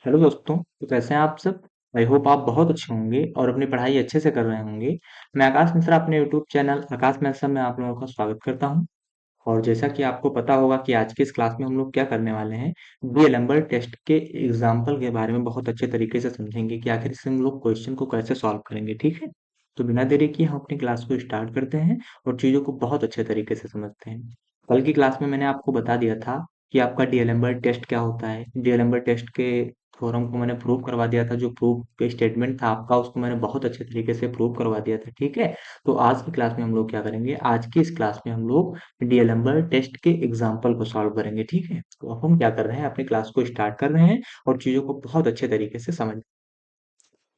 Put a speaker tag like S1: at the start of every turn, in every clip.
S1: Hello दोस्तों, तो कैसे हैं आप सब? आई होप आप बहुत अच्छे होंगे और अपनी पढ़ाई अच्छे से कर रहे होंगे। मैं आकाश मिश्रा अपने यूट्यूब चैनल आकाश मिश्रा में आप लोगों का स्वागत करता हूं। और जैसा कि आपको पता होगा कि आज की इस क्लास में हम लोग क्या करने वाले हैं, डीएलएमबर्ट टेस्ट के एग्जाम्पल के बारे में बहुत अच्छे तरीके से समझेंगे कि आखिर इससे हम लोग क्वेश्चन को कैसे सॉल्व करेंगे। ठीक है, तो बिना देरी किए हम अपनी क्लास को स्टार्ट करते हैं और चीज़ों को बहुत अच्छे तरीके से समझते हैं। कल की क्लास में मैंने आपको बता दिया था कि आपका डीएलएमबर्ट टेस्ट क्या होता है। डीएलएमबर्ट टेस्ट के थ्योरम को मैंने प्रूव करवा दिया था। जो प्रूव पे स्टेटमेंट था आपका, उसको मैंने बहुत अच्छे तरीके से प्रूव करवा दिया था। ठीक है, तो आज की क्लास में हम लोग क्या करेंगे, आज की इस क्लास में हम लोग डीएलएमबर्ट टेस्ट के एग्जाम्पल को सॉल्व करेंगे। ठीक है, तो अब हम क्या कर रहे हैं, अपनी क्लास को स्टार्ट कर रहे हैं और चीज़ों को बहुत अच्छे तरीके से समझ।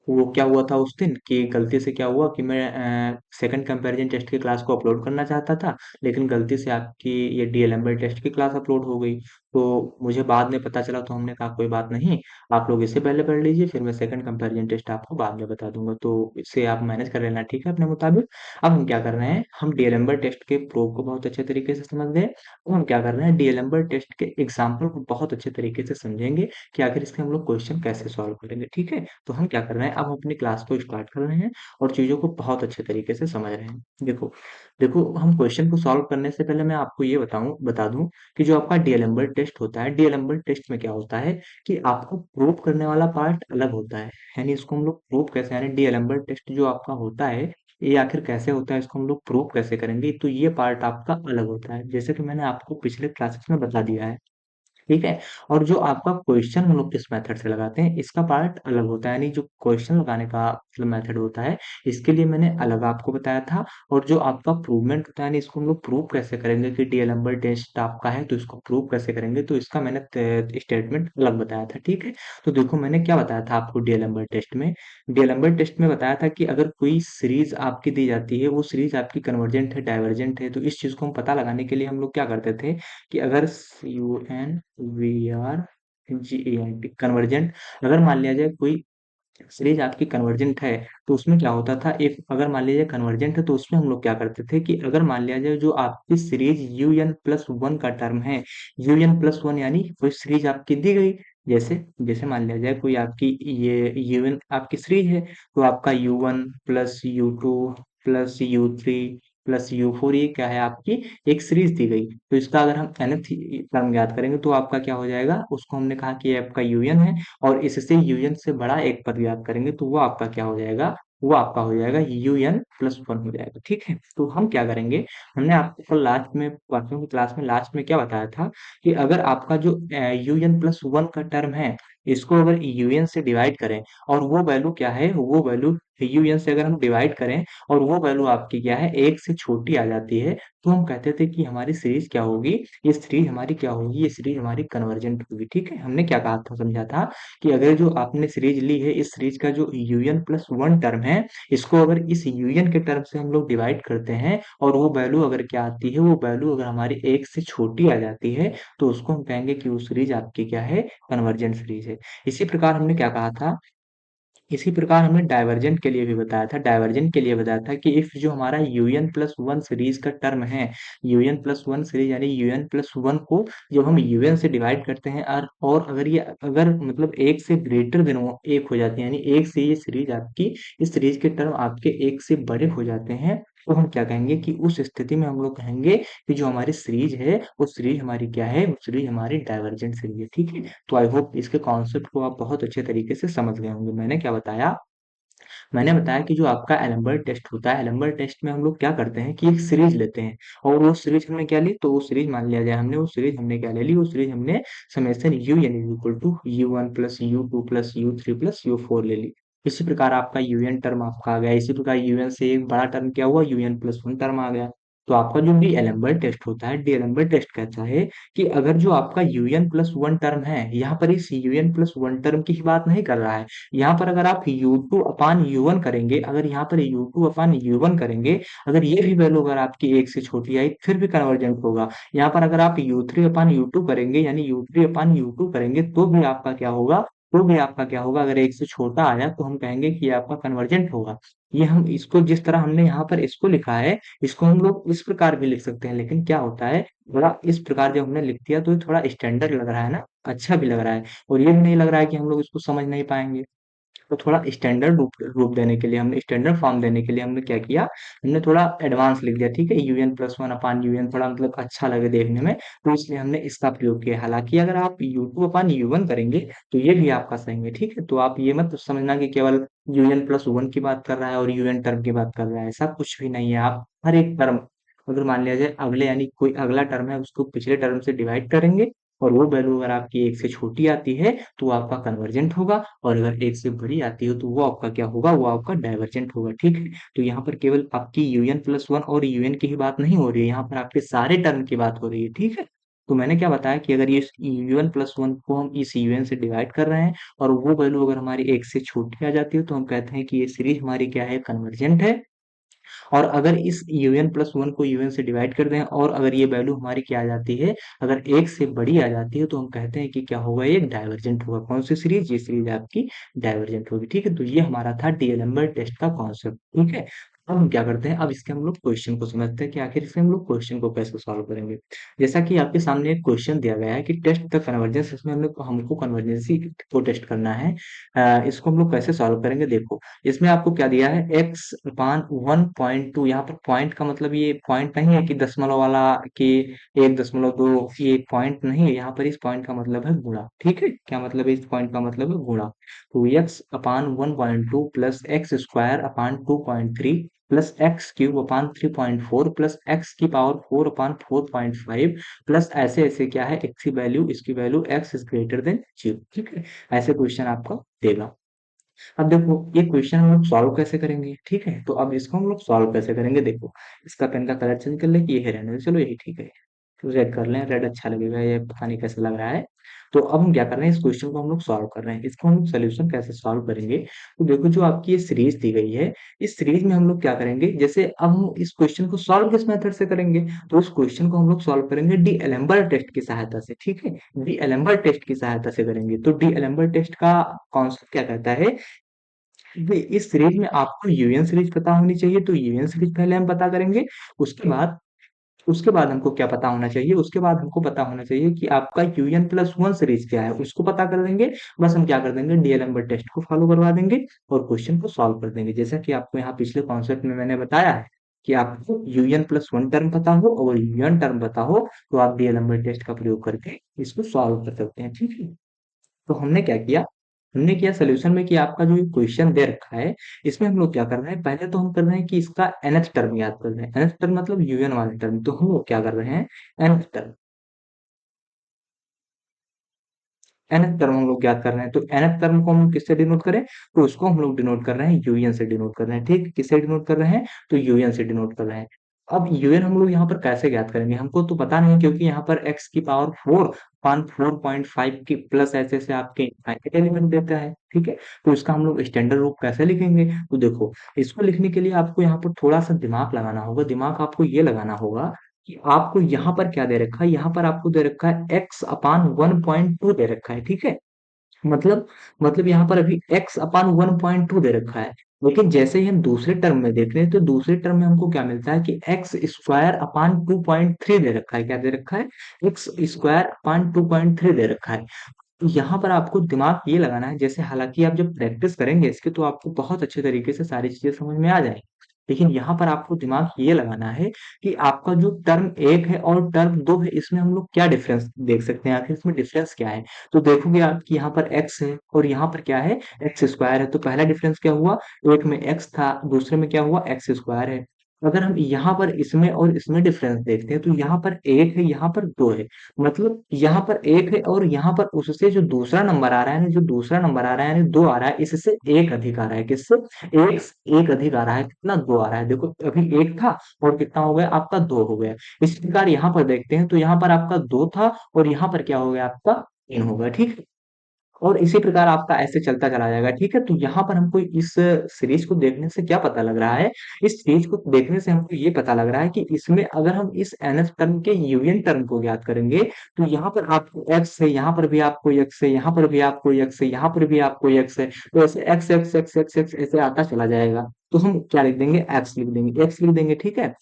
S1: वो क्या हुआ था उस दिन कि गलती से क्या हुआ कि मैं सेकंड कंपैरिजन टेस्ट की क्लास को अपलोड करना चाहता था, लेकिन गलती से आपकी ये डीएलएमबी टेस्ट की क्लास अपलोड हो गई। तो मुझे बाद में पता चला, तो हमने कहा कोई बात नहीं, आप लोग इससे पहले पढ़ लीजिए, फिर मैं सेकंड कंपैरिजन टेस्ट आपको बाद में बता दूंगा। तो इससे आप मैनेज कर लेना, ठीक है, अपने मुताबिक। अब हम क्या कर रहे हैं, हम डीएलएमबी टेस्ट के प्रूफ को बहुत अच्छे तरीके से समझ गए। अब हम क्या कर रहे हैं, डीएलएमबी टेस्ट के एग्जाम्पल को बहुत अच्छे तरीके से समझेंगे कि आखिर इसके हम लोग क्वेश्चन कैसे सॉल्व करेंगे। ठीक है, तो हम क्या कर रहे हैं, अब हम अपनी क्लास को स्टार्ट कर रहे हैं और चीज़ों को बहुत अच्छे तरीके से समझ रहे हैं। देखो देखो, हम क्वेश्चन को सॉल्व करने से पहले मैं आपको ये बता दूं कि जो आपका डीएलएमबर्ट टेस्ट होता है, डीएलएमबर्ट टेस्ट में क्या होता है कि आपको प्रूव करने वाला पार्ट अलग होता है। यानी इसको हम लोग प्रूव कैसे, यानी डीएलएमबर्ट टेस्ट जो आपका होता है, ये आखिर कैसे होता है, इसको हम लोग प्रूव कैसे करेंगे, तो ये पार्ट आपका अलग होता है, जैसे कि मैंने आपको पिछले क्लासेस में बता दिया है। ठीक है, और जो आपका क्वेश्चन हम लोग किस मेथड से लगाते हैं, इसका पार्ट अलग होता है। यानी जो क्वेश्चन लगाने का मतलब मेथड होता है, इसके लिए मैंने अलग आपको बताया था। और जो आपका प्रूवमेंट होता है, यानी इसको हम लोग प्रूव कैसे करेंगे कि डीएलएमबी टेस्ट आपका है, तो इसको प्रूव कैसे करेंगे, तो इसका मैंने स्टेटमेंट अलग बताया था। ठीक है, तो देखो मैंने क्या बताया था आपको डीएलएमबी टेस्ट में। डीएलएमबी टेस्ट में बताया था कि अगर कोई सीरीज आपकी दी जाती है, वो सीरीज आपकी कन्वर्जेंट है, डाइवर्जेंट है, तो इस चीज को हम पता लगाने के लिए हम लोग क्या करते थे कि अगर u n v r g a n t convergent, अगर मान लिया जाए कोई सीरीज आपकी कन्वर्जेंट है, तो उसमें क्या होता था, एक अगर मान लीजिए कन्वर्जेंट है, तो उसमें हम लोग क्या करते थे कि अगर मान लिया जाए जो आपकी series u n plus one का टर्म है, यू एन प्लस वन, यानी कोई सीरीज आपकी दी गई, जैसे जैसे मान लिया जाए कोई आपकी ये यू एन आपकी सीरीज है, तो आपका you one plus u two plus u three plus u four, ये क्या है, आपकी एक सीरीज दी गई। तो इसका अगर हम nth टर्म ज्ञात करेंगे, तो आपका क्या हो जाएगा, उसको हमने कहा कि ये आपका यूएन है, और इससे यूएन से बड़ा एक पद ज्ञात करेंगे, तो वो आपका क्या हो जाएगा, वो आपका हो जाएगा यूएन प्लस वन हो जाएगा। ठीक है, तो हम क्या करेंगे, हमने आपको कल लास्ट में बाकियों की क्लास में लास्ट में क्या बताया था कि अगर आपका जो यूएन प्लस वन का टर्म है, इसको अगर यूएन से डिवाइड करें, और वो वैल्यू क्या है, वो वैल्यू यूएन से अगर हम डिवाइड करें और वो वैल्यू आपकी क्या है, एक से छोटी आ जाती है, तो हम कहते थे कि हमारी सीरीज क्या होगी, ये सीरीज हमारी क्या होगी, ये सीरीज हमारी कन्वर्जेंट होगी। ठीक है, हमने क्या कहा था, समझा था कि अगर जो आपने सीरीज ली है, इस सीरीज का जो यूएन प्लस वन टर्म है, इसको अगर इस यूएन के टर्म से हम लोग डिवाइड करते हैं, और वो वैल्यू अगर क्या आती है, वो वैल्यू अगर हमारी एक से छोटी आ जाती है, तो उसको हम कहेंगे कि वो सीरीज आपकी क्या है, कन्वर्जेंट सीरीज है। इसी प्रकार हमने क्या कहा था, इसी प्रकार हमने डाइवर्जेंट के लिए भी बताया था। डाइवर्जेंट के लिए बताया था कि इफ जो हमारा यूएन प्लस वन सीरीज का टर्म है, यूएन प्लस वन सीरीज यानी यूएन प्लस वन को जब हम यूएन से डिवाइड करते हैं, और अगर ये अगर मतलब एक से ग्रेटर देन एक हो जाती है, यानी एक से ये सीरीज आपकी, इस सीरीज के टर्म आपके एक से बड़े हो जाते हैं, तो हम क्या कहेंगे कि उस स्थिति में हम लोग कहेंगे कि जो हमारी सीरीज है, वो सीरीज हमारी क्या है, वो सीरीज हमारी डाइवर्जेंट सीरीज है। ठीक है, तो आई होप इसके कॉन्सेप्ट को आप बहुत अच्छे तरीके से समझ गए होंगे। मैंने क्या बताया, मैंने बताया कि जो आपका एलम्बर्ट टेस्ट होता है, एलम्बर्ट टेस्ट में हम लोग क्या करते हैं कि एक सीरीज लेते हैं, और वो सीरीज हमने क्या ली, तो वो सीरीज मान लिया जाए हमने, वो सीरीज हमने क्या ले ली, वो सीरीज हमने summation u n is equal to u one plus u two plus u three plus u four ले ली। इसी प्रकार आपका यूएन टर्म आपका आ गया, इसी प्रकार यूएन से एक बड़ा टर्म क्या हुआ, यूएन प्लस वन टर्म आ गया। तो आपका जो डी एलम्बर्ट टेस्ट होता है, डी एलम्बर्ट टेस्ट कहता है कि अगर जो आपका यूएन प्लस वन टर्म है, यहाँ पर इस यूएन प्लस वन टर्म की ही बात नहीं कर रहा है, यहाँ पर अगर आप U2 अपान U1 करेंगे, अगर यहाँ पर U2 अपान U1 करेंगे, अगर ये भी वैल्यू अगर आपकी एक से छोटी आई, फिर भी कन्वर्जेंट होगा। यहाँ पर अगर आप U3 अपान U2 करेंगे, यानी U3 अपान U2 करेंगे, तो भी आपका क्या होगा, तो भी आपका क्या होगा, अगर 1 से छोटा आया तो हम कहेंगे कि ये आपका कन्वर्जेंट होगा। ये हम इसको जिस तरह हमने यहाँ पर इसको लिखा है, इसको हम लोग इस प्रकार भी लिख सकते हैं, लेकिन क्या होता है, थोड़ा इस प्रकार जब हमने लिख दिया तो ये थोड़ा स्टैंडर्ड लग रहा है ना, अच्छा भी लग रहा है, और ये भी नहीं लग रहा है कि हम लोग इसको समझ नहीं पाएँगे। तो थोड़ा स्टैंडर्ड रूप रूप देने के लिए हमने, स्टैंडर्ड फॉर्म देने के लिए हमने क्या किया, हमने थोड़ा एडवांस लिख दिया, ठीक है? UN plus one upon UN थोड़ा मतलब अच्छा लगे देखने में, तो इसलिए हमने इसका प्रयोग किया। हालांकि अगर आप you two upon you one करेंगे तो ये भी आपका सही है, ठीक है? तो आप ये मत समझना कि केवल यूएन प्लस वन की बात कर रहा है और यूएन टर्म की बात कर रहा है, ऐसा कुछ भी नहीं है। आप हर एक टर्म, अगर मान लिया जाए अगले यानी कोई अगला टर्म है उसको पिछले टर्म से डिवाइड करेंगे, और वो वैल्यू अगर आपकी 1 से छोटी आती है तो वो आपका कन्वर्जेंट होगा, और अगर 1 से बड़ी आती है तो वो आपका क्या होगा, वो आपका डाइवर्जेंट होगा, ठीक है? तो यहाँ पर केवल आपकी यूएन प्लस वन और यूएन की ही बात नहीं हो रही है, यहाँ पर आपके सारे टर्म की बात हो रही है, ठीक है? तो मैंने क्या बताया कि अगर ये यूएन प्लस वन को हम इस यूएन से डिवाइड कर रहे हैं और वो वैल्यू अगर हमारी 1 से छोटी आ जाती है तो हम कहते हैं कि ये सीरीज हमारी क्या है, कन्वर्जेंट है। और अगर इस यूएन प्लस वन को यूएन से डिवाइड कर दें और अगर ये वैल्यू हमारी क्या आ जाती है, अगर 1 से बड़ी आ जाती है तो हम कहते हैं कि क्या होगा, ये डाइवर्जेंट होगा। कौन सी सीरीज, ये सीरीज आपकी डाइवर्जेंट होगी, ठीक है? तो ये हमारा था डीएलएम्बर्ट टेस्ट का कॉन्सेप्ट, ठीक है? अब हम क्या करते हैं, अब इसके हम लोग क्वेश्चन को समझते हैं कि आखिर इससे हम लोग क्वेश्चन को कैसे सॉल्व करेंगे। जैसा कि आपके सामने एक क्वेश्चन दिया गया है कि टेस्ट द कन्वर्जेंस, इसमें हमको कन्वर्जेंसी को टेस्ट करना है। इसको हम लोग कैसे सॉल्व करेंगे, देखो इसमें आपको क्या दिया है, एक्स अपान 1.2, यहाँ पर पॉइंट का मतलब ये पॉइंट नहीं है कि दशमलव वाला, कि 1.2, ये पॉइंट नहीं है, यहाँ पर इस पॉइंट का मतलब है गुणा, ठीक है? क्या मतलब है, इस पॉइंट का मतलब है गुणा। तो एक्स अपान 1.2 plus x square upon 2.3 plus x cube अपान 3.4 प्लस एक्स की पावर 4 अपान 4.5 प्लस ऐसे ऐसे क्या है, एक्स की वैल्यू, इसकी value x is greater then 0, ठीक है? ऐसे क्वेश्चन आपका देगा। अब देखो ये क्वेश्चन हम लोग सॉल्व कैसे करेंगे, ठीक है? तो अब इसको हम लोग सॉल्व कैसे करेंगे, देखो इसका पेन का कलर चेंज कर ले कि ये है रहने दो, चलो यही ठीक है। तो रेड कर लें, रेड अच्छा लगेगा, ये पता नहीं कैसा लग रहा है। तो अब हम क्या कर रहे हैं, इस क्वेश्चन को हम लोग सॉल्व कर रहे हैं, इसको हम लोग सोल्यूशन कैसे सॉल्व करेंगे। तो देखो जो आपकी ये सीरीज दी गई है, इस सीरीज में हम लोग क्या करेंगे, जैसे अब हम इस क्वेश्चन को सॉल्व किस मेथड से करेंगे, तो उस क्वेश्चन को हम लोग सॉल्व करेंगे डी एलेम्बर्ट टेस्ट की सहायता से, ठीक है? डी एलेम्बर्ट टेस्ट की सहायता से करेंगे। तो डी एलेम्बर्ट टेस्ट का कॉन्सेप्ट क्या कहता है, इस सीरीज में आपको यूएन सीरीज पता होनी चाहिए, तो यूएन सीरीज पहले हम पता करेंगे। उसके बाद उसके बाद हमको क्या पता होना चाहिए, उसके बाद हमको पता होना चाहिए कि आपका यूएन प्लस वन सीरीज क्या है, उसको पता कर देंगे। बस हम क्या कर देंगे, डीएलएम्बर्ट टेस्ट को फॉलो करवा देंगे और क्वेश्चन को सॉल्व कर देंगे। जैसा कि आपको यहाँ पिछले कॉन्सेप्ट में मैंने बताया है कि आपको यूएन प्लस वन टर्म पता हो और यूएन टर्म पता हो, तो आप डीएलएम्बर्ट टेस्ट का प्रयोग करके इसको सॉल्व कर सकते हैं, ठीक है? तो हमने क्या किया, हमने किया सोल्यूशन में कि आपका जो क्वेश्चन दे रखा है, इसमें हम लोग क्या कर रहे हैं, पहले तो हम कर रहे हैं कि इसका nth टर्म याद कर रहे हैं। nth टर्म मतलब यूएन वाला टर्म, तो हम लोग क्या कर रहे हैं, nth टर्म, nth टर्म हम लोग याद कर रहे हैं। तो nth टर्म को हम किससे डिनोट करें, तो उसको हम लोग डिनोट कर रहे हैं यूएन से डिनोट कर रहे हैं, ठीक? किससे डिनोट कर रहे हैं, तो यूएन से डिनोट कर रहे हैं। अब यूएन हम लोग यहाँ पर कैसे ज्ञात करेंगे, हमको तो पता नहीं है, क्योंकि यहाँ पर एक्स की पावर 4 पान 4.5 की प्लस ऐसे से आपके इनफाइनाइट एलिमेंट देता है, ठीक है? तो इसका हम लोग स्टैंडर्ड रूप कैसे लिखेंगे, तो देखो इसको लिखने के लिए आपको यहाँ पर थोड़ा सा दिमाग लगाना होगा। दिमाग आपको ये लगाना होगा कि आपको यहाँ पर क्या दे रखा है, यहाँ पर आपको दे रखा है एक्स अपान 1.2 दे रखा है, ठीक है? मतलब यहाँ पर अभी x अपान 1.2 दे रखा है, लेकिन जैसे ही हम दूसरे टर्म में देख रहे हैं तो दूसरे टर्म में हमको क्या मिलता है कि एक्स स्क्वायर अपान 2.3 दे रखा है। क्या दे रखा है, एक्स स्क्वायर अपान 2.3 दे रखा है। तो यहाँ पर आपको दिमाग ये लगाना है, जैसे हालांकि आप जब प्रैक्टिस करेंगे इसके तो आपको बहुत अच्छे तरीके से सारी चीजें समझ में आ जाएंगी, लेकिन यहाँ पर आपको दिमाग ये लगाना है कि आपका जो टर्म एक है और टर्म दो है, इसमें हम लोग क्या डिफरेंस देख सकते हैं, आखिर इसमें डिफरेंस क्या है। तो देखोगे आप कि यहाँ पर एक्स है और यहाँ पर क्या है, एक्स स्क्वायर है। तो पहला डिफरेंस क्या हुआ, एक में एक्स था, दूसरे में क्या हुआ, एक्स स्क्वायर है। अगर हम यहाँ पर इसमें और इसमें डिफरेंस देखते हैं तो यहाँ पर एक है, यहाँ पर दो है। मतलब यहाँ पर एक है और यहाँ पर उससे जो दूसरा नंबर आ रहा है ना, जो दूसरा नंबर आ रहा है यानी दो आ रहा है, इससे एक अधिक आ रहा है, किससे, एक एक अधिक आ रहा है, कितना, दो आ रहा है। देखो अभी एक था और कितना हो गया आपका, दो हो गया। इस प्रकार यहाँ पर देखते हैं तो यहाँ पर आपका दो था और यहाँ पर क्या हो गया आपका, तीन हो गया, ठीक है? और इसी प्रकार आपका ऐसे चलता चला जाएगा, ठीक है? तो यहाँ पर हमको इस सीरीज को देखने से क्या पता लग रहा है? इस सीरीज को देखने से हमको ये पता लग रहा है कि इसमें अगर हम इस nth टर्म के यूनियन टर्म को ज्ञात करेंगे, तो यहाँ पर आपको x है, यहाँ पर भी आपको x है, यहाँ पर भी आपको x है, यहाँ पर भी आपको x है, तो ऐसे x x x x x ऐसे आता चला जाएगा। तो हम क्या लिख देंगे? x लिख देंगे, ठीक है?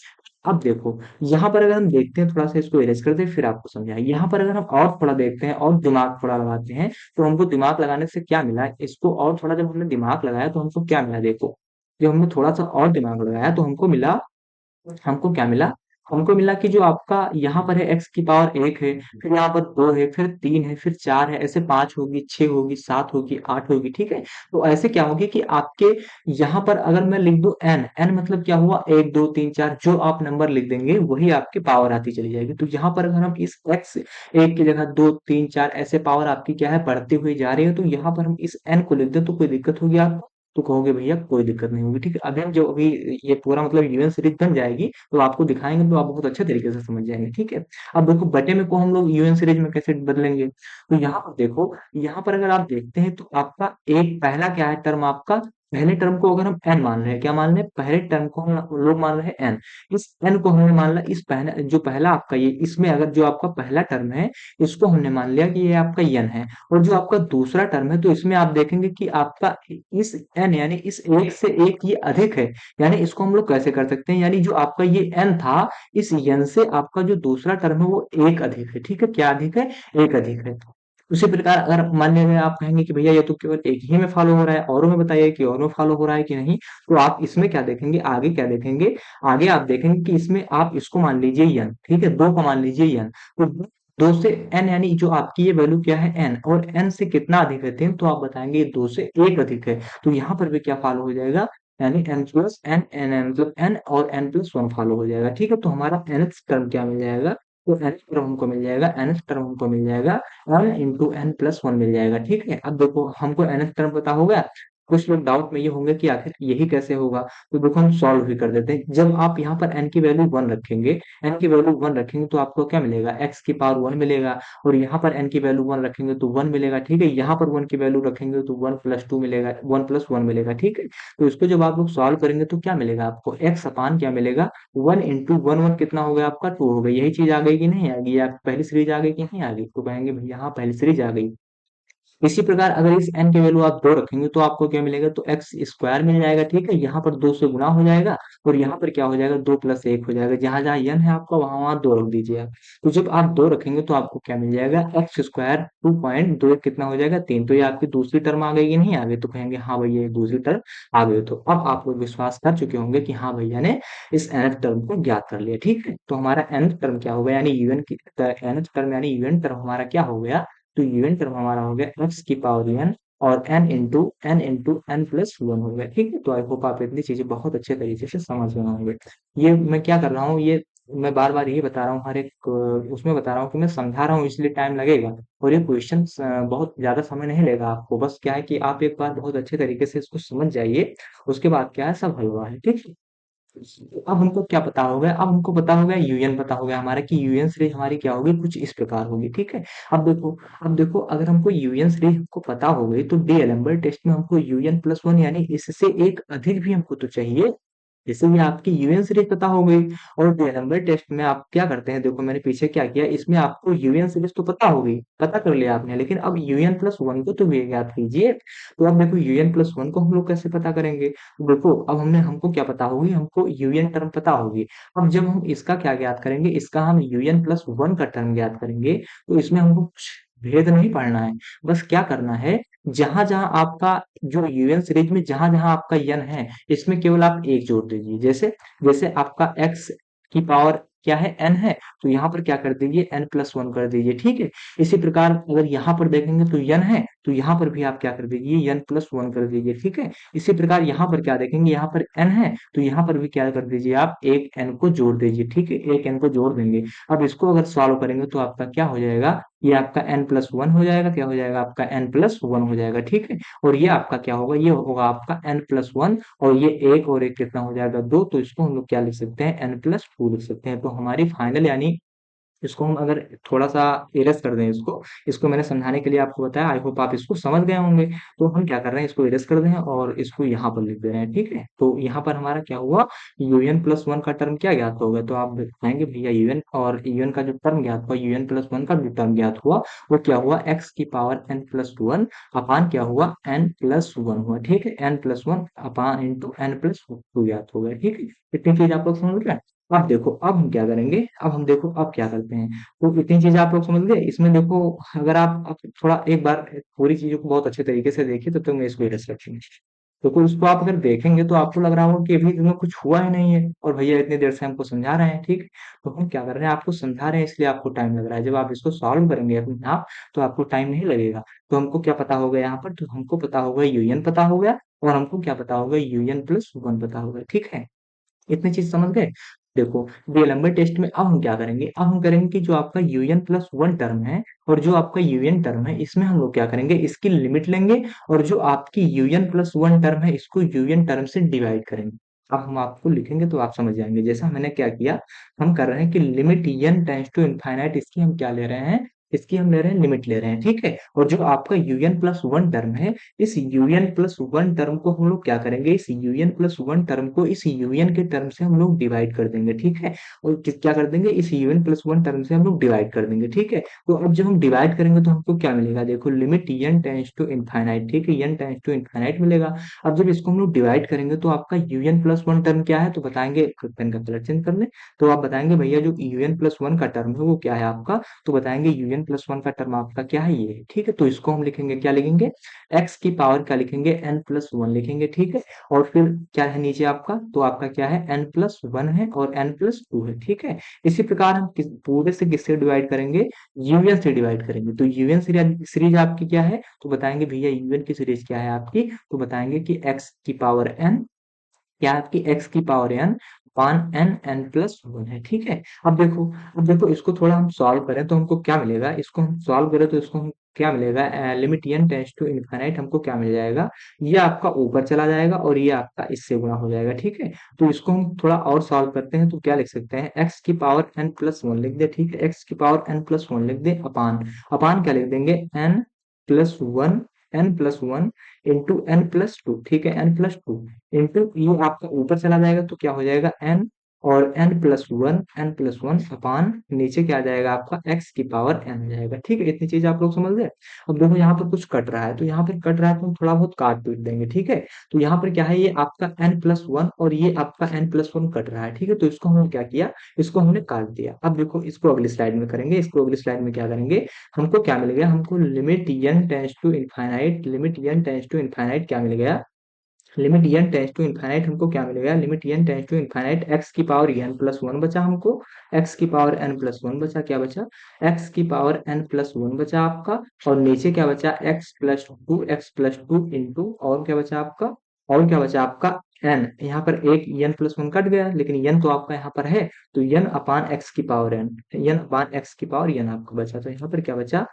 S1: अब देखो, यहाँ पर अगर हम देखते हैं, थोड़ा सा इसको इरेज करते हैं फिर आपको समझाएं। यहाँ पर अगर हम और थोड़ा देखते हैं और दिमाग थोड़ा लगाते हैं, तो हमको दिमाग लगाने से क्या मिला? इसको और थोड़ा जब हमने दिमाग लगाया तो हमको क्या मिला? देखो, जब हमने थोड़ा सा और दिमाग लगाया तो हमको क्या मिला? हमको मिला कि जो आपका यहाँ पर है x की पावर 1 है, फिर यहाँ पर 2 है, फिर 3 है, फिर 4 है, ऐसे 5 होगी, 6 होगी, 7 होगी, 8 होगी, ठीक है? तो ऐसे क्या होगी कि आपके यहाँ पर अगर मैं लिख दूं n मतलब क्या हुआ? 1 2 3 4, जो आप नंबर लिख देंगे वही आपकी पावर आती चली जाएगी। तो यहाँ पर अगर हम इस x 1 की जगह 2 3 4 ऐसे पावर आपकी क्या है? बढ़ती हुई जा रही है, तो यहाँ पर हम इस n को लिख दें तो कोई दिक्कत होगी आपको? तो कहोगे भैया कोई दिक्कत नहीं होगी, ठीक है? अभी हम जो अभी ये पूरा मतलब यूनियन सीरीज बन जाएगी तो आपको दिखाएंगे, तो आप बहुत अच्छे तरीके से समझ जाएंगे, ठीक है? अब देखो बटे में को हम लोग यूनियन सीरीज में कैसे बदलेंगे? तो यहाँ पर देखो, यहाँ पर अगर आप देखते हैं तो आपका एक पहला क्या है टर्म? आपका पहले टर्म को अगर हम n मान रहे हैं, क्या मान रहे हैं? पहले टर्म को हम लोग मान रहे हैं n। इस n को हमने मान लिया, इस पहला जो पहला आपका ये, इसमें अगर जो आपका पहला टर्म है इसको हमने मान लिया कि ये आपका n है, और जो आपका दूसरा टर्म है तो इसमें आप देखेंगे कि आपका इस n यानी इस एक से एक ये अधिक है। यानी इसको हम लोग कैसे कर सकते हैं? यानी जो आपका ये n था, इस n से आपका जो दूसरा टर्म है वो एक अधिक है, ठीक है? क्या अधिक है? एक अधिक है। उसी प्रकार अगर मान लीजिए आप कहेंगे कि भैया ये तो केवल एक ही में फॉलो हो रहा है, औरों में बताइए कि और में फॉलो हो रहा है कि नहीं? तो आप इसमें क्या देखेंगे? आगे क्या देखेंगे? आगे आप देखेंगे कि इसमें आप इसको मान लीजिए n, ठीक है? दो को मान लीजिए n, तो दो से n यानी जो आपकी ये वैल्यू क्या है? n, और n से कितना अधिक है? 3, तो आप बताएंगे ये 2 से 1 अधिक है। तो यहाँ पर भी क्या फॉलो हो जाएगा? यानी n plus n n n मतलब n और n प्लस वन फॉलो हो जाएगा, ठीक है? तो हमारा nth टर्म क्या मिल जाएगा? तो nth टर्म हमको मिल जाएगा, nth टर्म हमको मिल जाएगा n into n plus one मिल जाएगा, ठीक है? अब देखो हमको nth टर्म पता हो गया। कुछ लोग डाउट में ये होंगे कि आखिर यही कैसे होगा? तो देखो हम सॉल्व भी कर देते हैं। जब आप यहाँ पर n की वैल्यू 1 रखेंगे, n की वैल्यू 1 रखेंगे तो आपको क्या मिलेगा? x की पावर 1 मिलेगा, और यहाँ पर n की वैल्यू 1 रखेंगे तो 1 मिलेगा, ठीक है? यहाँ पर 1 की वैल्यू रखेंगे तो 1 प्लस 2 मिलेगा, 1 प्लस 1 मिलेगा, ठीक है? तो इसको जब आप लोग सॉल्व करेंगे तो क्या मिलेगा आपको? x अपान क्या मिलेगा? 1 इंटू वन वन कितना हो गया आपका? 2 हो गया। यही चीज आ गई कि नहीं आ गई? या पहली सीरीज आ गई कि नहीं आ गई? तो कहेंगे भैया हाँ पहली सीरीज आ गई। इसी प्रकार अगर इस n की वैल्यू आप 2 रखेंगे तो आपको क्या मिलेगा? तो एक्स स्क्वायर मिल जाएगा, ठीक है? यहाँ पर 2 से गुना हो जाएगा, और यहाँ पर क्या हो जाएगा? 2 प्लस 1 हो जाएगा। जहां जहां n है आपका वहां वहां 2 रख दीजिए आप। तो जब आप 2 रखेंगे तो आपको क्या मिल जाएगा? एक्स स्क्वायर 2.2 कितना हो जाएगा? 3। तो ये आपकी दूसरी टर्म आ गई कि नहीं आ गई? तो कहेंगे हाँ भैया ये दूसरी टर्म आ गई। तो अब आप लोग विश्वास कर चुके होंगे कि हाँ भैया ने इस nth टर्म को ज्ञात कर लिया, ठीक है? तो हमारा nth टर्म क्या हो गया? यानी यूएन की nth टर्म यानी यूएन टर्म हमारा क्या हो गया? तो यूएन टर्म हमारा हो गया एक्स की पावर एन, और n into n plus one हो गया, ठीक है? तो आई होप आप इतनी चीजें बहुत अच्छे तरीके से समझ गए होंगे। ये मैं क्या कर रहा हूँ, ये मैं बार बार यही बता रहा हूँ, हर एक उसमें बता रहा हूँ कि मैं समझा रहा हूँ इसलिए टाइम लगेगा, और ये क्वेश्चन बहुत ज्यादा समय नहीं लेगा आपको। बस क्या है कि आप एक बार बहुत अच्छे तरीके से इसको समझ जाइए, उसके बाद क्या है सब हल हुआ है, ठीक है? अब हमको क्या पता हो गया? अब हमको पता हो गया यूएन, पता हो गया हमारा कि यूएन सीरीज हमारी क्या होगी, कुछ इस प्रकार होगी, ठीक है? अब देखो अगर हमको यूएन सीरीज हमको पता हो गई तो डीएलएम्बर्ट टेस्ट में हमको यूएन प्लस वन यानी इससे एक अधिक भी हमको तो चाहिए। जैसे ये आपकी यूएन सीरीज पता हो गई, और डीएलएम्बर्ट टेस्ट में आप क्या करते हैं? देखो मैंने पीछे क्या किया, इसमें आपको यूएन सीरीज तो पता हो गई, पता कर लिया आपने, लेकिन अब यूएन प्लस वन को तो भी याद कीजिए। तो अब देखो यूएन प्लस वन को हम लोग कैसे पता करेंगे? देखो अब हमको क्या पता होगी? हमको यूएन टर्म पता होगी। अब जब हम इसका क्या ज्ञात करेंगे? इसका हम यूएन प्लस वन का टर्म ज्ञात करेंगे, तो इसमें हमको कुछ भेद नहीं पढ़ना है। बस क्या करना है, जहां जहां आपका जो यूएन सीरीज में जहां जहां आपका यन है, इसमें केवल आप एक जोड़ दीजिए। जैसे जैसे आपका एक्स की पावर क्या है? एन है, तो यहाँ पर क्या कर दीजिए? एन प्लस वन कर दीजिए, ठीक है? इसी प्रकार अगर यहाँ पर देखेंगे तो यन है, तो यहाँ पर भी आप क्या कर दीजिए? यन प्लस वन कर दीजिए, ठीक है? इसी प्रकार यहाँ पर क्या देखेंगे? यहाँ पर n है, तो यहाँ पर भी क्या कर दीजिए? आप एक n को जोड़ दीजिए, ठीक है? एक n को जोड़ देंगे। अब इसको अगर सॉल्व करेंगे तो आपका क्या हो जाएगा? ये आपका n प्लस वन हो जाएगा। क्या हो जाएगा? आपका n प्लस वन हो जाएगा, ठीक है? और ये आपका क्या होगा? ये होगा आपका n प्लस वन, और ये एक और एक कितना हो जाएगा? दो। तो इसको हम लोग क्या लिख सकते हैं? n प्लस टू लिख सकते हैं। तो हमारी फाइनल यानी इसको हम अगर थोड़ा-सा इरेज़ कर दें इसको, इसको मैंने समझाने के लिए आपको बताया, आई होप आप इसको समझ गए होंगे। तो हम क्या कर रहे हैं, इसको इरेज़ कर दें और इसको यहाँ पर लिख दे रहे हैं, ठीक है? तो यहाँ पर हमारा क्या हुआ, un+1 का टर्म क्या ज्ञात हो गया? तो आप बताएँगे भैया un और un का जो टर्म ज्ञात हुआ, un+1 का जो टर्म ज्ञात हुआ, वो क्या हुआ x की पावर n+1 अपान क्या हुआ n+1 हुआ, ठीक है? n+1 अपान इंटू n+2 ज्ञात हो गया, ठीक है? इतनी चीज़ आप लोग समझ गए? अब देखो, अब हम क्या करेंगे, अब हम देखो अब क्या करते हैं। तो इतनी चीज़ें आप लोग समझ गए? इसमें देखो, अगर आप थोड़ा एक बार पूरी चीज़ों को बहुत अच्छे तरीके से देखिए तब तक मैं इसको एड्रेस रखेंगे। देखो, इसको आप अगर देखेंगे तो आपको लग रहा होगा कि अभी इसमें कुछ हुआ ही नहीं है और भैया इतनी देर से हमको समझा रहे हैं, ठीक है? तो हम क्या कर रहे हैं, आपको समझा रहे हैं इसलिए आपको टाइम लग रहा है। जब आप इसको सॉल्व करेंगे अपने आप तो आपको टाइम नहीं लगेगा। तो हमको क्या पता होगा यहाँ पर, तो हमको पता होगा यूएन पता होगा और हमको क्या पता होगा, un+1 पता होगा, ठीक है? इतनी चीज़ समझ गए? देखो, डीएलएमबी टेस्ट में अब हम क्या करेंगे, अब हम करेंगे कि जो आपका un+1 टर्म है और जो आपका un टर्म है, इसमें हम लोग क्या करेंगे, इसकी लिमिट लेंगे और जो आपकी un+1 टर्म है, इसको un टर्म से डिवाइड करेंगे। अब हम आपको लिखेंगे तो आप समझ जाएँगे। जैसा मैंने क्या किया, हम कर रहे हैं कि limit n tends to infinite, इसकी हम क्या ले रहे हैं, इसकी हम ले रहे हैं लिमिट ले रहे हैं, ठीक है? और जो आपका un+1 टर्म है, इस un+1 टर्म को हम लोग क्या करेंगे, इस un+1 टर्म को इस un के टर्म से हम लोग डिवाइड कर देंगे, ठीक है? और क्या कर देंगे, इस un+1 टर्म से हम लोग डिवाइड कर देंगे, ठीक है? तो अब जब हम डिवाइड करेंगे तो हमको क्या मिलेगा, देखो limit n tends to infinite, ठीक है? n टेंड्स टू इनफाइनाइट मिलेगा। अब जब इसको हम लोग डिवाइड करेंगे तो आपका un+1 टर्म क्या है, तो बताएंगे, पेन का कलर चेंज कर ले। तो आप बताएंगे भैया जो un+1 का टर्म है वो क्या है आपका, तो बताएंगे un+1 का टर्म आपका क्या है, ये है, ठीक है? तो इसको हम लिखेंगे, क्या लिखेंगे, x की पावर क्या लिखेंगे, n+1 लिखेंगे, ठीक है? और फिर क्या है नीचे आपका, तो आपका क्या है, n+1 है और n+2 है, ठीक है? इसी प्रकार हम पूरे से किससे डिवाइड करेंगे, un से डिवाइड करेंगे। तो un सीरीज आपकी क्या है, तो बताएंगे भैया un की सीरीज क्या है आपकी, तो बताएंगे कि x की पावर n, क्या आपकी x की पावर n अपान n+1 है, ठीक है? अब देखो इसको थोड़ा हम सॉल्व करें तो हमको क्या मिलेगा, इसको हम सॉल्व करें तो इसको हम क्या मिलेगा, limit n tends to infinite हमको क्या मिल जाएगा, ये आपका ऊपर चला जाएगा और ये आपका इससे गुणा हो जाएगा, ठीक है? तो इसको हम थोड़ा और सॉल्व करते हैं तो क्या लिख सकते हैं, x की पावर n+1 लिख दे, ठीक है? x की पावर n+1 लिख दे अपान, अपान क्या लिख देंगे, n+1 इंटू n+2, ठीक है? n+2 इंटू ये आपका ऊपर चला जाएगा तो क्या हो जाएगा, n और n+1 अपान नीचे क्या आ जाएगा आपका x की पावर n हो जाएगा, ठीक है? इतनी चीज आप लोग समझ गए? अब देखो यहाँ पर कुछ कट रहा है, तो यहाँ पर कट रहा है तो हम थोड़ा बहुत काट पीट देंगे, ठीक है? तो यहाँ पर क्या है, ये आपका n+1 और ये आपका n+1 कट रहा है, ठीक है? तो इसको हमने क्या किया, इसको हमने काट दिया। अब देखो इसको अगली स्लाइड में करेंगे, इसको अगली स्लाइड में क्या करेंगे, हमको क्या मिल गया, हमको limit n tends to infinite, limit n tends to infinite क्या मिल गया, limit n tends to infinite हमको क्या मिल गया, limit n tends to infinite x की पावर n+1 बचा हमको, x की पावर n+1 बचा, क्या बचा, x की पावर n+1 बचा आपका, और नीचे क्या बचा, x+2 इंटू और क्या बचा आपका, और क्या बचा आपका n, यहाँ पर एक n+1 कट गया लेकिन n तो आपका यहाँ पर है, तो n अपान x की पावर n, n अपान x की पावर n आपका बचा, तो यहाँ पर क्या बचा,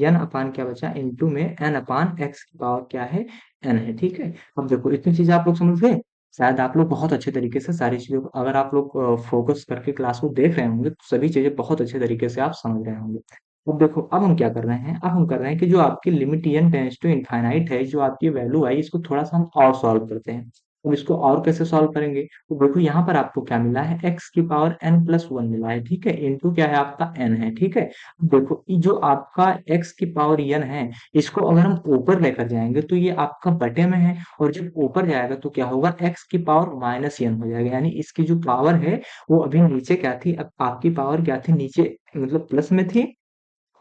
S1: n अपान क्या बचा, इंटू में n अपान x की पावर क्या है, n है, ठीक है? अब देखो इतनी चीजें आप लोग समझ गए। शायद आप लोग बहुत अच्छे तरीके से सारी चीजों को, अगर आप लोग फोकस करके क्लास को देख रहे होंगे तो सभी चीजें बहुत अच्छे तरीके से आप समझ रहे होंगे। अब देखो, अब हम क्या कर रहे हैं, अब हम कर रहे हैं कि जो आपकी limit n tends to infinite है, जो आपकी वैल्यू आई, इसको थोड़ा सा हम और सॉल्व करते हैं। अब इसको और कैसे सॉल्व करेंगे, तो देखो यहाँ पर आपको क्या मिला है, x की पावर n+1 मिला है, ठीक है? इंटू क्या है आपका n है, ठीक है? अब देखो ये जो आपका x की पावर n है, इसको अगर हम ऊपर लेकर जाएंगे तो ये आपका बटे में है, और जब ऊपर जाएगा तो क्या होगा, x की पावर -n हो जाएगा, यानी इसकी जो पावर है वो अभी नीचे क्या थी, अब आपकी पावर क्या थी, नीचे मतलब प्लस में थी,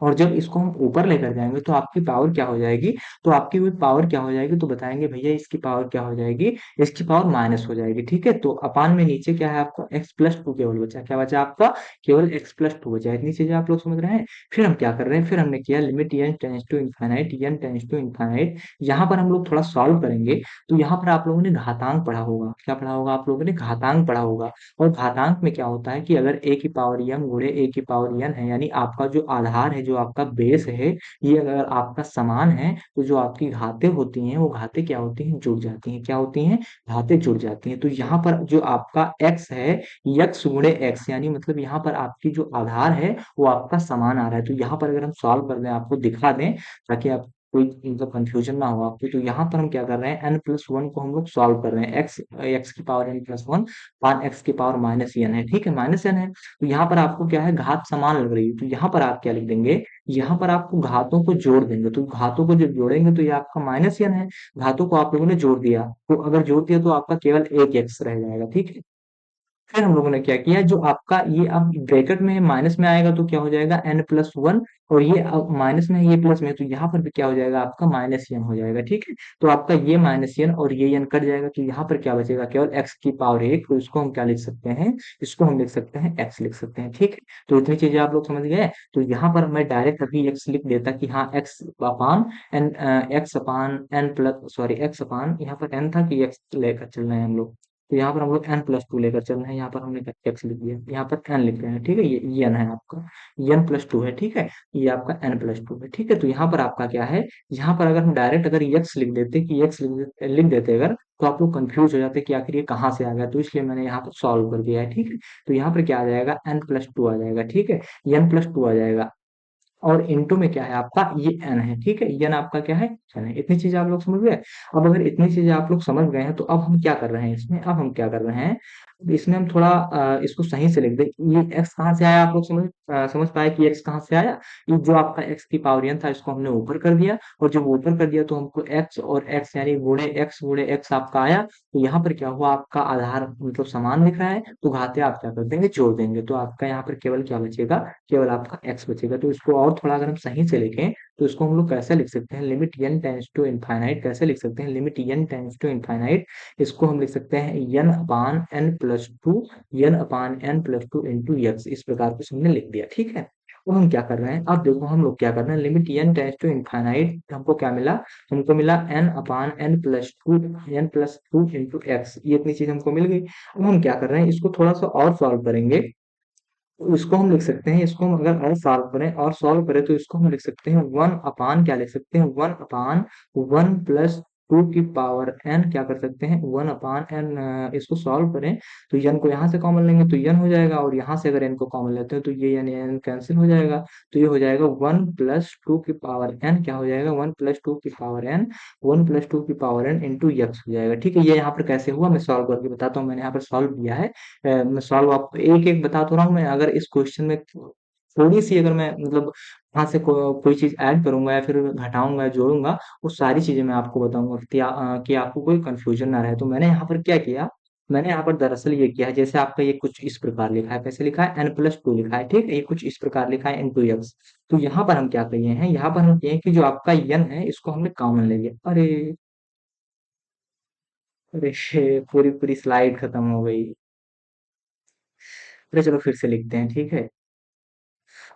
S1: और जब इसको हम ऊपर लेकर जाएंगे तो आपकी पावर क्या हो जाएगी, तो आपकी हुई पावर क्या हो जाएगी, तो बताएंगे भैया इसकी पावर क्या हो जाएगी, इसकी पावर माइनस हो जाएगी, ठीक है? तो अपान में नीचे क्या है आपका, x+2 केवल बचा, क्या बचा आपका, केवल x+2 बचा। इतनी चीजें आप लोग समझ रहे हैं? फिर हम क्या कर रहे हैं, फिर हमने किया limit n tends to infinite, n tends to infinite, यहाँ पर हम लोग थोड़ा सॉल्व करेंगे तो यहाँ पर आप लोगों ने घातांक पढ़ा होगा, क्या पढ़ा होगा आप लोगों ने, घातांक पढ़ा होगा। और घातांक में क्या होता है कि अगर a की पावर m गुणे a की पावर n है, यानी आपका जो आधार है, जो आपका बेस है, ये अगर आपका समान है, तो जो आपकी घातें होती हैं, वो घातें क्या होती हैं? जुड़ जाती हैं। क्या होती हैं? घातें जुड़ जाती हैं। तो यहाँ पर जो आपका x है, x गुणे x, यानी मतलब यहाँ पर आपकी जो आधार है, वो आपका समान आ रहा है। तो यहाँ पर अगर हम सॉल्व कर दें, आपको दिखा दें, ताकि आप कोई मतलब कंफ्यूजन ना हो आपको, तो यहाँ पर हम क्या कर रहे हैं, n+1 को हम लोग सॉल्व कर रहे हैं। x की पावर n+1 पान x की पावर -n है, ठीक है, -n है। तो यहाँ पर आपको क्या है, घात समान लग रही है, तो यहाँ पर आप क्या लिख देंगे, यहाँ पर आपको घातों को जोड़ देंगे। तो घातों को जब जोड़ेंगे तो ये आपका -n है। घातों को आप लोगों ने जोड़ दिया, तो अगर जोड़ दिया तो आपका केवल एक x रह जाएगा, ठीक है। फिर हम लोगों ने क्या किया, जो आपका ये अब ब्रैकेट में है, माइनस में आएगा तो क्या हो जाएगा, n+1, और ये अब माइनस में है, ये प्लस में है, तो यहाँ पर भी क्या हो जाएगा, आपका -n हो जाएगा, ठीक है। तो आपका ये -n और ये n कट जाएगा, तो यहाँ पर क्या बचेगा, केवल x की पावर 1, तो इसको हम क्या लिख सकते हैं, इसको हम लिख सकते हैं x लिख सकते हैं, ठीक है। तो इतनी चीजें आप लोग समझ गए। तो यहाँ पर मैं डायरेक्ट अभी x लिख देता कि हाँ x अपान यहाँ पर n था कि x लेकर चल रहे हैं हम लोग, तो यहाँ पर हम लोग n+2 लेकर चल रहे हैं, यहाँ पर हमने x लिख दिया, यहाँ पर n लिख रहे हैं, ठीक है। ये n है आपका, n+2 है, ठीक है। ये आपका n+2 है, ठीक है। तो यहाँ पर आपका क्या है, यहाँ पर अगर हम डायरेक्ट अगर x लिख देते कि लिख देते अगर, तो आप लोग कंफ्यूज हो जाते कि आखिर ये कहाँ से आ गया, तो इसलिए मैंने यहाँ पर सॉल्व कर दिया है, ठीक है। तो यहाँ पर क्या आ जाएगा, n+2 आ जाएगा, ठीक है। n+2 आ जाएगा, और इनटू में क्या है आपका, ये n है, ठीक है। n आपका क्या है, n है। इतनी चीजें आप लोग समझ गए। अब अगर इतनी चीजें आप लोग समझ गए हैं, तो अब हम क्या कर रहे हैं इसमें, अब हम क्या कर रहे हैं, इसमें हम थोड़ा इसको सही से लिख दे। ये x कहाँ से आया, आप लोग समझ पाए कि x कहाँ से आया। ये जो आपका x की पावर n था, इसको हमने ऊपर कर दिया, और जब ऊपर कर दिया तो हमको x और x यानी गुणे x आपका आया। तो यहाँ पर क्या हुआ, आपका आधार मतलब समान लिख रहा है, तो घाते आप क्या कर देंगे, जोड़ देंगे, तो आपका यहाँ पर केवल क्या बचेगा, केवल आपका x बचेगा। तो इसको और थोड़ा अगर हम सही से लिखें, तो इसको हम लोग कैसे लिख सकते हैं, limit n tends to infinite कैसे लिख सकते हैं, limit n tends to infinite, इसको हम लिख सकते हैं n/n+2 इंटू x, इस प्रकार से हमने लिख दिया, ठीक है। अब हम क्या कर रहे हैं, अब देखो हम लोग क्या कर रहे हैं, limit n tends to infinite हमको क्या मिला, हमको मिला n/n+2 इंटू x, ये इतनी चीज हमको मिल गई। अब हम क्या कर रहे हैं, इसको थोड़ा सा और सॉल्व करेंगे, तो इसको हम लिख सकते हैं, इसको हम अगर और सॉल्व करें तो इसको हम लिख सकते हैं, वन अपान क्या लिख सकते हैं, 1/1+2 की पावर n, क्या कर सकते हैं, 1/n, इसको सॉल्व करें तो n को यहाँ से कॉमन लेंगे तो n हो जाएगा, और यहाँ से अगर n को कॉमन लेते हैं तो ये n कैंसिल हो जाएगा, तो ये हो जाएगा 1+2 की पावर n, क्या हो जाएगा, 1+2 की पावर n, 1+2 की पावर n इंटू x हो जाएगा, ठीक है। ये यहाँ पर कैसे हुआ मैं सॉल्व करके बताता हूँ, मैंने यहाँ पर सॉल्व किया है। मैं सॉल्व आपको एक एक बता तो रहा हूँ। मैं अगर इस क्वेश्चन में थोड़ी सी अगर मैं मतलब वहां से कोई चीज ऐड करूंगा या फिर घटाऊंगा या जोड़ूंगा, वो सारी चीजें मैं आपको बताऊंगा कि आपको कोई कंफ्यूजन ना रहे। तो मैंने यहाँ पर क्या किया, मैंने यहाँ पर दरअसल ये किया है, जैसे आपका ये कुछ इस प्रकार लिखा है, कैसे लिखा है, n+2 लिखा है, ठीक है। ये कुछ इस प्रकार लिखा है इंटू x। तो यहाँ पर हम क्या किए हैं, यहाँ पर हम किए हैं कि जो आपका n है, इसको हमने कॉमन ले लिया। अरे अरे पूरी पूरी स्लाइड खत्म हो गई। अरे चलो फिर से लिखते हैं, ठीक है।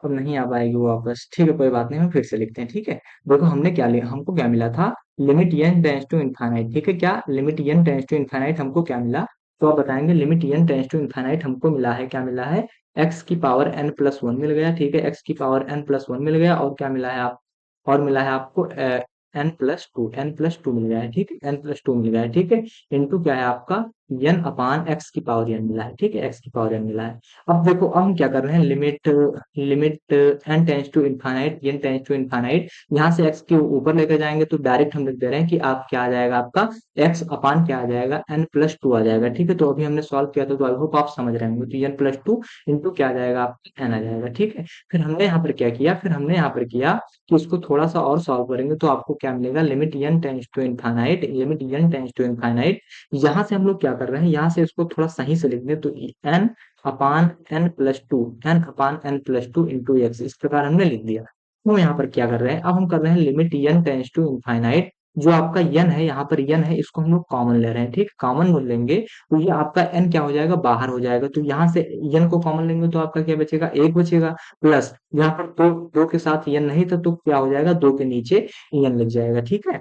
S1: अब नहीं आ पाएगी वो वापस, ठीक है, कोई बात नहीं, हम फिर से लिखते हैं, ठीक है। देखो हमने क्या लिया, हमको क्या मिला था, limit n tends to infinite, ठीक है। क्या limit n tends to infinite हमको क्या मिला, तो आप बताएंगे, limit n tends to infinite हमको मिला है, क्या मिला है, x की पावर n+1 मिल गया, ठीक है, x की पावर n+1 मिल गया, और क्या मिला है आप, और मिला है आपको n+2 मिल गया है, ठीक है, n+2 मिल गया है, ठीक है। इंटू क्या है आपका, n/x की पावर n मिला है, ठीक है, x की पावर n मिला है। अब देखो, अब हम क्या कर रहे हैं, limit limit n tends to infinite, n tends to infinite, यहाँ से x के ऊपर लेकर जाएंगे तो डायरेक्ट हम लिख दे रहे हैं कि आप क्या आ जाएगा, आपका x अपान क्या आ जाएगा, n+2 आ जाएगा, ठीक है। तो अभी हमने सॉल्व किया था, तो आई होप आप समझ रहे होंगे। तो n+2 इंटू क्या आ जाएगा, आपका n आ जाएगा, ठीक है। फिर हमने यहाँ पर क्या किया, फिर हमने यहाँ पर किया कि इसको थोड़ा सा और सॉल्व करेंगे तो आपको क्या मिलेगा, limit n tends to infinite, limit n tends to infinite, यहाँ से हम लोग क्या कर रहे हैं, यहाँ से इसको थोड़ा सही से लिख दें, तो n अपान n+2 इंटू x, इस प्रकार हमने लिख दिया। तो यहाँ पर क्या कर रहे हैं, अब हम कर रहे हैं limit n tends to infinite, जो आपका n है, यहाँ पर n है, इसको हम लोग कॉमन ले रहे हैं, ठीक, कॉमन लेंगे तो ये आपका n क्या हो जाएगा, बाहर हो जाएगा। तो यहाँ से n को कॉमन लेंगे तो आपका क्या बचेगा, एक बचेगा, प्लस यहाँ पर दो के साथ n नहीं था, तो क्या हो जाएगा, दो के नीचे n लग जाएगा, ठीक है,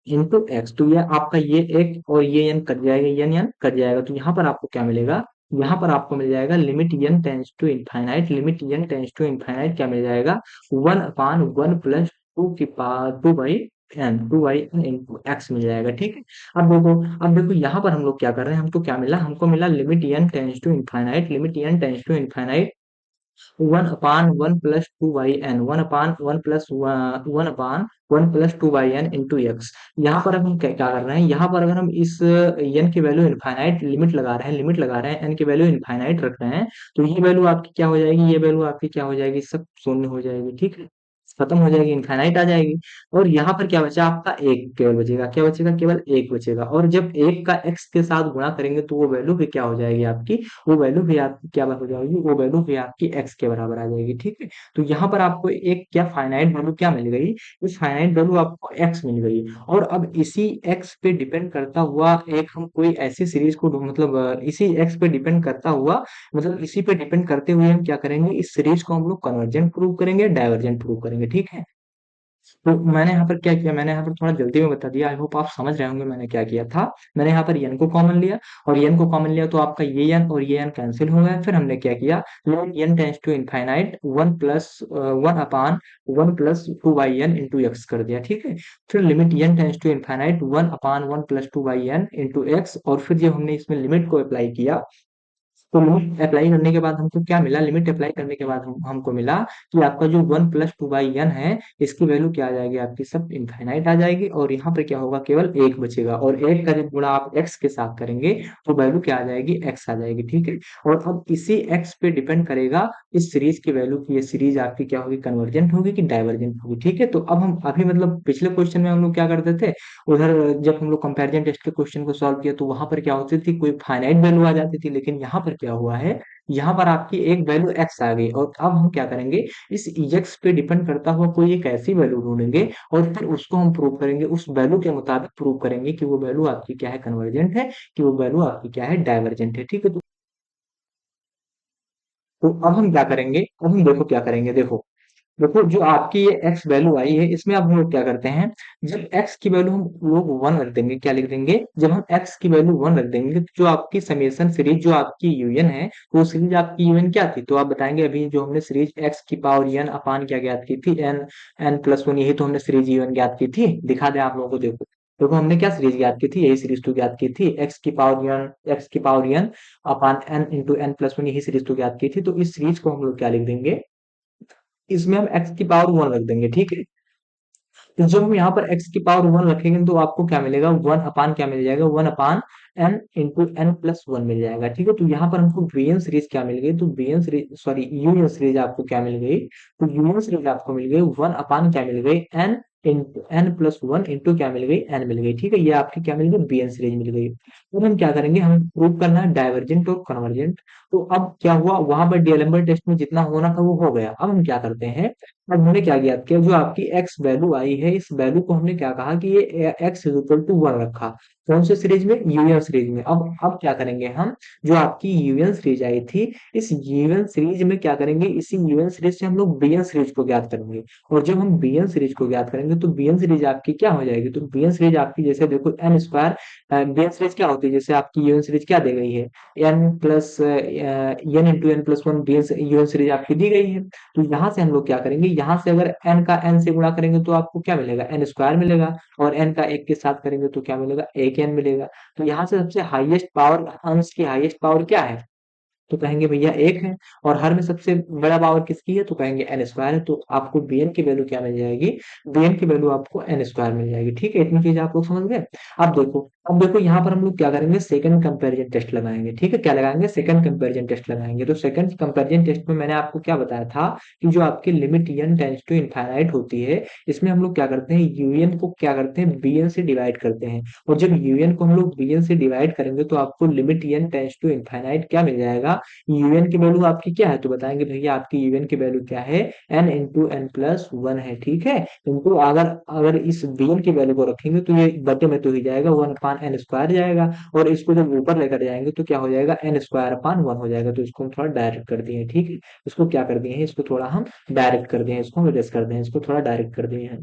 S1: इंटू एक्स। तो ये आपका ये एक और ये n कट जाएगा, n कट जाएगा, तो यहाँ पर आपको क्या मिलेगा, यहाँ पर आपको मिल जाएगा limit n tends to infinite, limit n tends to infinite क्या मिल जाएगा, 1/1 प्लस 2 इंटू एक्स मिल जाएगा। ठीक है। अब देखो यहाँ पर हम लोग क्या कर रहे हैं, हमको क्या मिला, हमको मिला limit n tends to infinite, limit n tends to infinite 1/1 plus 2/n, 1/1 plus 2/n into x. यहाँ पर अब हम क्या क्या कर रहे हैं, यहाँ पर अगर हम इस n की वैल्यू इनफाइनाइट लिमिट लगा रहे हैं, n की वैल्यू इनफाइनाइट रख रहे हैं, तो ये वैल्यू आपकी क्या हो जाएगी, ये वैल्यू आपकी क्या हो जाएगी, सब शून्य हो जाएगी। ठीक है, खत्म हो जाएगी, इनफाइनाइट आ जाएगी। और यहाँ पर क्या बचा आपका, एक केवल बचेगा, क्या बचेगा, केवल एक बचेगा। और जब एक का एक्स के साथ गुणा करेंगे तो वो वैल्यू भी क्या हो जाएगी आपकी, वो वैल्यू भी आपकी क्या हो जाएगी, वो वैल्यू भी आपकी एक्स के बराबर आ जाएगी। ठीक है। तो यहाँ पर आपको एक क्या फाइनाइट वैल्यू क्या मिल गई, इस फाइनाइट वैल्यू आपको एक्स मिल गई। और अब इसी एक्स पे डिपेंड करता हुआ एक हम कोई ऐसी सीरीज को मतलब इसी एक्स पे डिपेंड करता हुआ, मतलब इसी पे डिपेंड करते हुए हम क्या करेंगे, इस सीरीज को हम लोग कन्वर्जेंट प्रूव करेंगे, डाइवर्जेंट प्रूव करेंगे। ठीक है। तो मैंने यहाँ पर क्या किया, मैंने यहाँ पर थोड़ा जल्दी में बता दिया, आई होप आप समझ रहे होंगे मैंने क्या किया था। मैंने यहाँ पर n को कॉमन लिया, और n को कॉमन लिया तो आपका ये n और ये n कैंसिल हो गए। फिर हमने क्या किया, limit n tends to infinite 1/1 plus 2/n into x कर दिया। ठीक है। फिर limit n tends to infinite 1/1 plus 2/n into x, और फिर जब हमने इसमें लिमिट को अप्लाई किया, तो लिमिट अप्लाई करने के बाद हमको क्या मिला, लिमिट अप्लाई करने के बाद हमको मिला कि आपका जो 1 प्लस 2/n है, इसकी वैल्यू क्या आ जाएगी, आपकी सब इनफाइनाइट आ जाएगी। और यहाँ पे क्या होगा, केवल एक बचेगा, और एक का जब गुणा आप x के साथ करेंगे तो वैल्यू क्या आ जाएगी, x आ जाएगी। ठीक है। और अब इसी x पे डिपेंड करेगा इस सीरीज की वैल्यू की, ये सीरीज आपकी क्या होगी, कन्वर्जेंट होगी कि डाइवर्जेंट होगी। ठीक है। तो अब हम अभी मतलब पिछले क्वेश्चन में हम लोग क्या करते थे, उधर जब हम लोग कंपैरिजन टेस्ट के क्वेश्चन को सॉल्व किया तो वहां पर क्या होती थी, कोई फाइनाइट वैल्यू आ जाती थी, लेकिन यहाँ पर क्या हुआ है, यहाँ पर आपकी एक वैल्यू x आ गई। और अब हम क्या करेंगे, इस x पे डिपेंड करता हुआ कोई एक ऐसी वैल्यू ढूंढेंगे, और फिर उसको हम प्रूव करेंगे, उस वैल्यू के मुताबिक प्रूव करेंगे कि वो वैल्यू आपकी क्या है, कन्वर्जेंट है, कि वो वैल्यू आपकी क्या है, डाइवर्जेंट है। ठीक है। तो अब हम क्या करेंगे, अब हम देखो क्या करेंगे, देखो देखो जो आपकी ये x वैल्यू आई है, इसमें अब हम लोग क्या करते हैं, जब x की वैल्यू हम लोग 1 रख देंगे, क्या लिख देंगे, जब हम x की वैल्यू 1 रख देंगे तो जो आपकी समेशन सीरीज, जो आपकी यूनियन है, वो सीरीज आपकी यूनियन क्या थी, तो आप बताएंगे, अभी जो हमने सीरीज x की पावर n अपान क्या ज्ञात की थी, n+1, यही तो हमने सीरीज यूनियन ज्ञात की थी। दिखा दें आप लोगों को, देखो देखो हमने क्या सीरीज ज्ञात की थी, यही सीरीज तो ज्ञात की थी, x की power n upon n into n+1, यही सीरीज तो ज्ञात की थी। तो इस सीरीज को हम लोग क्या लिख देंगे, इसमें हम x की पावर 1 रख देंगे। ठीक है। तो जब हम यहाँ पर x की पावर 1 रखेंगे तो आपको क्या मिलेगा, 1 अपान क्या मिल जाएगा, 1/n इंटू n+1 मिल जाएगा। ठीक है। तो यहाँ पर हमको बीएन सीरीज क्या मिल गई, तो b n series, sorry union series आपको क्या मिल गई, तो यूनियन सीरीज आपको मिल गई 1 अपान क्या मिल गई, n इंटू n+1 इंटू क्या मिल गई, n मिल गई। ठीक है। ये आपकी क्या मिल गई, बीएन सीरीज मिल गई। अब हम क्या करेंगे, हमें प्रूव करना है डाइवर्जेंट और कन्वर्जेंट। तो अब क्या हुआ, वहां पर डीएलएम्बर्ट टेस्ट में जितना होना था वो हो गया। अब हम क्या करते हैं, अब हमने क्या ज्ञात किया, जो आपकी x वैल्यू आई है, इस वैल्यू को हमने क्या कहा कि ये x इज इक्वल टू 1 रखा, कौन से सीरीज में, यूनियन सीरीज में। अब क्या करेंगे हम, जो आपकी यूनियन सीरीज आई थी, इस यूनियन सीरीज में क्या करेंगे, इसी यूनियन सीरीज से हम लोग बीएन सीरीज को ज्ञात करेंगे। और जब हम बीएन सीरीज को ज्ञात करेंगे तो बीएन सीरीज आपकी क्या हो जाएगी, तो बीएन सीरीज आपकी जैसे देखो एन स्क्वायर, बीएन सीरीज क्या होती है, जैसे आपकी यूनियन सीरीज क्या दी गई है, n into n+1 union series आपकी दी गई है। तो यहाँ से हम लोग क्या करेंगे, यहाँ से अगर n का n से गुणा करेंगे तो आपको क्या मिलेगा, n स्क्वायर मिलेगा, और n का 1 के साथ करेंगे तो क्या मिलेगा, 1n मिलेगा। तो यहाँ से सबसे हाईएस्ट पावर, अंश की हाईएस्ट पावर क्या है, तो कहेंगे भैया एक है। और हर में सबसे बड़ा पावर किसकी है, तो कहेंगे एन स्क्वायर है। तो आपको बीएन की वैल्यू क्या मिल जाएगी, बीएन की वैल्यू आपको एन स्क्वायर मिल जाएगी। ठीक है। इतनी चीज आप लोग समझ गए। अब देखो यहाँ पर हम लोग क्या करेंगे, सेकंड कंपैरिजन टेस्ट लगाएंगे। ठीक है। क्या लगाएंगे, सेकंड कंपैरिजन टेस्ट लगाएंगे। तो सेकंड कंपैरिजन टेस्ट में मैंने आपको क्या बताया था, कि जो आपकी limit n tends to infinite होती है, इसमें हम लोग क्या करते हैं, यूएन को क्या करते हैं, बीएन से डिवाइड करते हैं। और जब यूएन को हम लोग बीएन से डिवाइड करेंगे तो आपको limit n tends to infinite क्या मिल जाएगा, यूएन की वैल्यू आपकी क्या है, तो बताएंगे भैया आपकी यूएन की वैल्यू क्या है, एन इंटू n+1 है। ठीक है। इनको अगर अगर इस बीएन की वैल्यू को रखेंगे तो ये बटे में तो ही जाएगा, 1/n स्क्वायर जाएगा। और इसको जब ऊपर लेकर जाएंगे तो क्या हो जाएगा, n² / 1 हो जाएगा। तो इसको हम थोड़ा डायरेक्ट कर दिए हैं। ठीक है। इसको क्या कर दिए हैं, इसको थोड़ा हम डायरेक्ट कर दिए हैं, इसको हम रेस कर दिए हैं, इसको थोड़ा डायरेक्ट कर दिए हैं।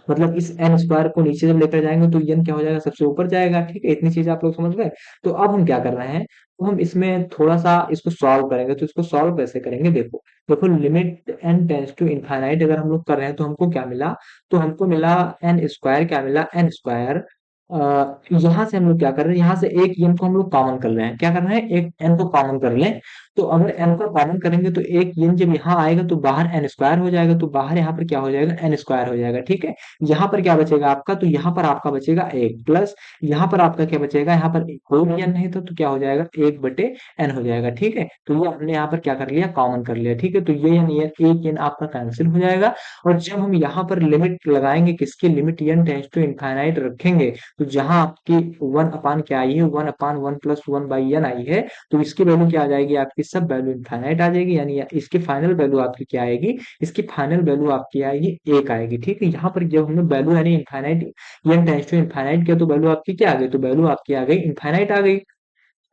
S1: मतलब इस एन स्क्वायर को नीचे जब लेकर जाएंगे तो एन क्या हो जाएगा, सबसे ऊपर जाएगा। ठीक है, इतनी चीज आप लोग समझ गए। तो अब हम क्या कर रहे हैं, तो हम इसमें थोड़ा सा इसको सॉल्व करेंगे। तो इसको सॉल्व कैसे करेंगे, देखो देखो, limit n tends to infinite अगर हम लोग कर रहे हैं तो हमको क्या मिला, तो हमको मिला एन स्क्वायर, क्या मिला, एन स्क्वायर। यहाँ से हम लोग क्या कर रहे हैं, यहाँ से एक एन को हम लोग कॉमन कर रहे हैं। क्या कर रहे हैं, एक एन को कॉमन कर लें। तो अगर एन को कॉमन करेंगे तो एक एन जब यहाँ आएगा तो बाहर एन स्क्वायर हो जाएगा, तो बाहर यहाँ पर क्या हो जाएगा, एन स्क्वायर हो जाएगा। ठीक है, यहाँ पर क्या बचेगा आपका, तो यहाँ पर आपका बचेगा एक प्लस, यहाँ पर आपका क्या बचेगा, यहाँ पर कोई एन नहीं था तो क्या हो जाएगा, एक बटे एन हो जाएगा। ठीक है, तो ये हमने यहाँ पर क्या कर लिया, कॉमन कर लिया। ठीक है, तो ये एन, ये एक एन आपका कैंसिल हो जाएगा। और जब हम यहाँ पर लिमिट लगाएंगे, किसकी limit, n tends to infinite रखेंगे, तो जहां आपकी वन अपान क्या आई है, one upon one plus one by n आई है, तो इसकी वैल्यू क्या आ जाएगी, आपकी सब वैल्यू इनफाइनाइट आ जाएगी। यानी इसकी फाइनल वैल्यू आपकी क्या आएगी, इसकी फाइनल वैल्यू आपकी आएगी एक आएगी। ठीक है, यहाँ पर जब हमने वैल्यू यानी infinite, n tends to infinite किया तो वैल्यू आपकी क्या आ गई, तो वैल्यू आपकी आ गई इनफाइनाइट आ गई।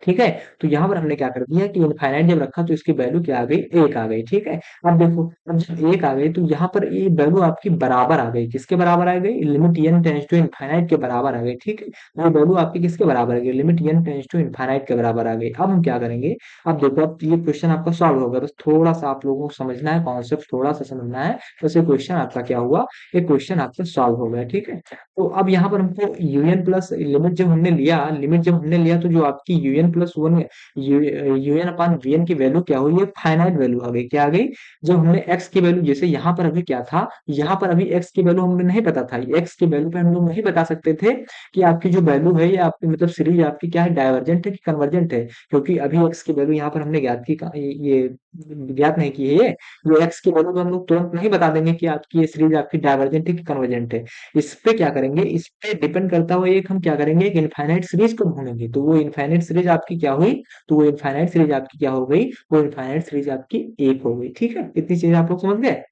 S1: ठीक है, तो यहाँ पर हमने क्या कर दिया कि इनफाइनाइट जब रखा तो इसकी वैल्यू क्या आ गई, एक आ गई। ठीक है, अब देखो, अब जब एक आ गई तो यहाँ पर ये वैल्यू आपकी बराबर आ गई, किसके बराबर आ गई, limit n tends to infinite के बराबर आ गई। ठीक है, तो ये वैल्यू आपकी किसके बराबर आ गई, limit n tends to infinite के बराबर आ गई। अब हम क्या करेंगे, अब देखो, अब ये क्वेश्चन आपका सॉल्व होगा, बस थोड़ा सा आप लोगों को समझना है, कॉन्सेप्ट थोड़ा सा समझना है, बस ये क्वेश्चन आपका क्या हुआ, ये क्वेश्चन आपका सॉल्व हो गया। ठीक है, तो अब यहाँ पर हमको यूएन प्लस लिमिट जब हमने लिया, लिमिट जब हमने लिया तो जो आपकी यूएन प्लस वन, यूएन अपान वीएन की वैल्यू क्या हुई है, फाइनाइट वैल्यू आ गई। क्या आ गई, जब हमने एक्स की वैल्यू, जैसे यहाँ पर अभी क्या था, यहाँ पर अभी एक्स की वैल्यू हमें नहीं पता था, एक्स की वैल्यू पे हम लोग नहीं बता सकते थे कि आपकी जो वैल्यू है, ये आपकी मतलब सीरीज आपकी क्या है, डाइवर्जेंट है कि कन्वर्जेंट है, क्योंकि अभी एक्स की वैल्यू यहाँ पर हमने ज्ञात की, ये ज्ञात नहीं की है। ये एक्स की वैल्यू तो हम लोग तुरंत नहीं बता देंगे कि आपकी ये सीरीज आपकी डाइवर्जेंट है कि कन्वर्जेंट है। इस पे क्या करेंगे, इस पे डिपेंड करता हुआ एक हम क्या करेंगे, एक इनफाइनाइट सीरीज को ढूंढेंगे। तो वो इनफाइनाइट सीरीज आपकी क्या हुई, तो वो इनफाइनाइट सीरीज आपकी क्या हो गई, वो इनफाइनाइट सीरीज आपकी एक हो गई। ठीक है, इतनी चीज आप लोग समझ गए।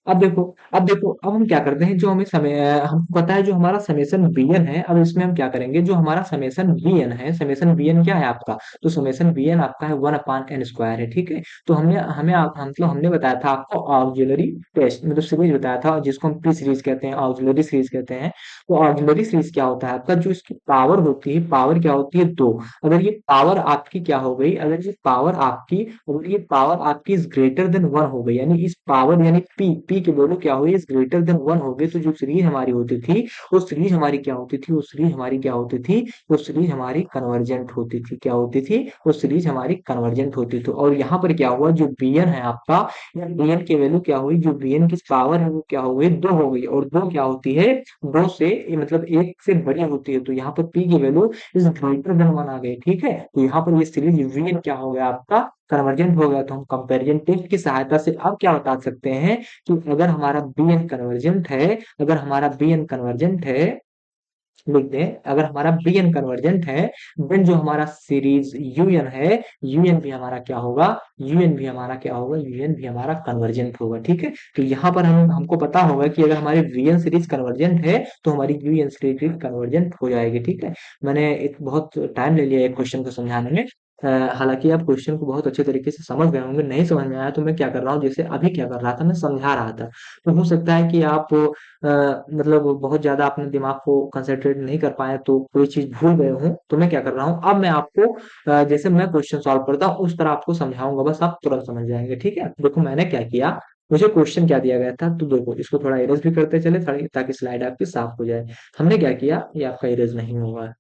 S1: अब देखो, अब देखो, अब हम क्या करते हैं, जो हमें समय, हमको पता है जो हमारा समेसन bn है, अब इसमें हम क्या करेंगे, जो हमारा समेसन bn है, समेसन bn क्या है आपका, तो समेसन bn आपका है वन अपान एन स्क्वायर है। ठीक है, तो हमने हमें मतलब हमने बताया था आपको ऑक्सिलरी टेस्ट मतलब सीरीज बताया था, जिसको हम पी सीरीज कहते हैं, ऑक्सिलरी सीरीज कहते हैं। तो ऑक्सिलरी सीरीज क्या होता है आपका, जो इसकी पावर होती है, पावर क्या होती है, दो। अगर ये पावर आपकी क्या हो गई, अगर ये पावर आपकी, अगर ये पावर आपकी इज ग्रेटर देन वन हो गई, यानी इस पावर यानी पी की वैल्यू क्या हुई, इज ग्रेटर देन वन हो गई, तो जो सीरीज हमारी होती थी, वो सीरीज हमारी क्या होती थी, वो सीरीज हमारी क्या होती थी, वो सीरीज हमारी कन्वर्जेंट होती थी। क्या होती थी, वो सीरीज हमारी कन्वर्जेंट होती थी। और यहाँ पर क्या हुआ, जो bn है आपका, bn की वैल्यू क्या हुई, जो bn की पावर है वो क्या हो गई, दो हो गई। और दो क्या होती है, दो से मतलब एक से बड़ी होती है, तो यहाँ पर p की value is greater than one आ गई। ठीक है, तो यहाँ पर ये सीरीज vn क्या हो गया आपका, कन्वर्जेंट हो गया। तो हम कंपैरिजन टेस्ट की सहायता से अब क्या बता सकते हैं कि अगर हमारा bn कन्वर्जेंट है, अगर हमारा bn कन्वर्जेंट है, लिख दें, अगर हमारा bn कन्वर्जेंट है, देन जो हमारा सीरीज un है, un भी हमारा क्या होगा, un भी हमारा क्या होगा, un भी हमारा कन्वर्जेंट होगा। ठीक है, तो यहाँ पर हमको पता होगा कि अगर हमारी vn सीरीज कन्वर्जेंट है तो हमारी un सीरीज कन्वर्जेंट हो जाएगी। ठीक है, मैंने बहुत टाइम ले लिया एक क्वेश्चन को समझाने में। हालांकि आप क्वेश्चन को बहुत अच्छे तरीके से समझ गए होंगे, नहीं समझ में आया तो मैं क्या कर रहा हूँ, जैसे अभी क्या कर रहा था, मैं समझा रहा था। तो हो सकता है कि आप मतलब बहुत ज्यादा अपने दिमाग को कंसंट्रेट नहीं कर पाए, तो कोई चीज भूल गए हूँ, तो मैं क्या कर रहा हूँ, अब मैं आपको जैसे मैं क्वेश्चन सॉल्व करता हूँ उस तरह आपको समझाऊंगा, बस आप तुरंत समझ जाएंगे। ठीक है, देखो मैंने क्या किया, मुझे क्वेश्चन क्या दिया गया था, तो देखो इसको थोड़ा इरेज भी करते चले ताकि स्लाइड आपकी साफ हो जाए। हमने क्या किया, ये आपका इरेज नहीं हुआ है।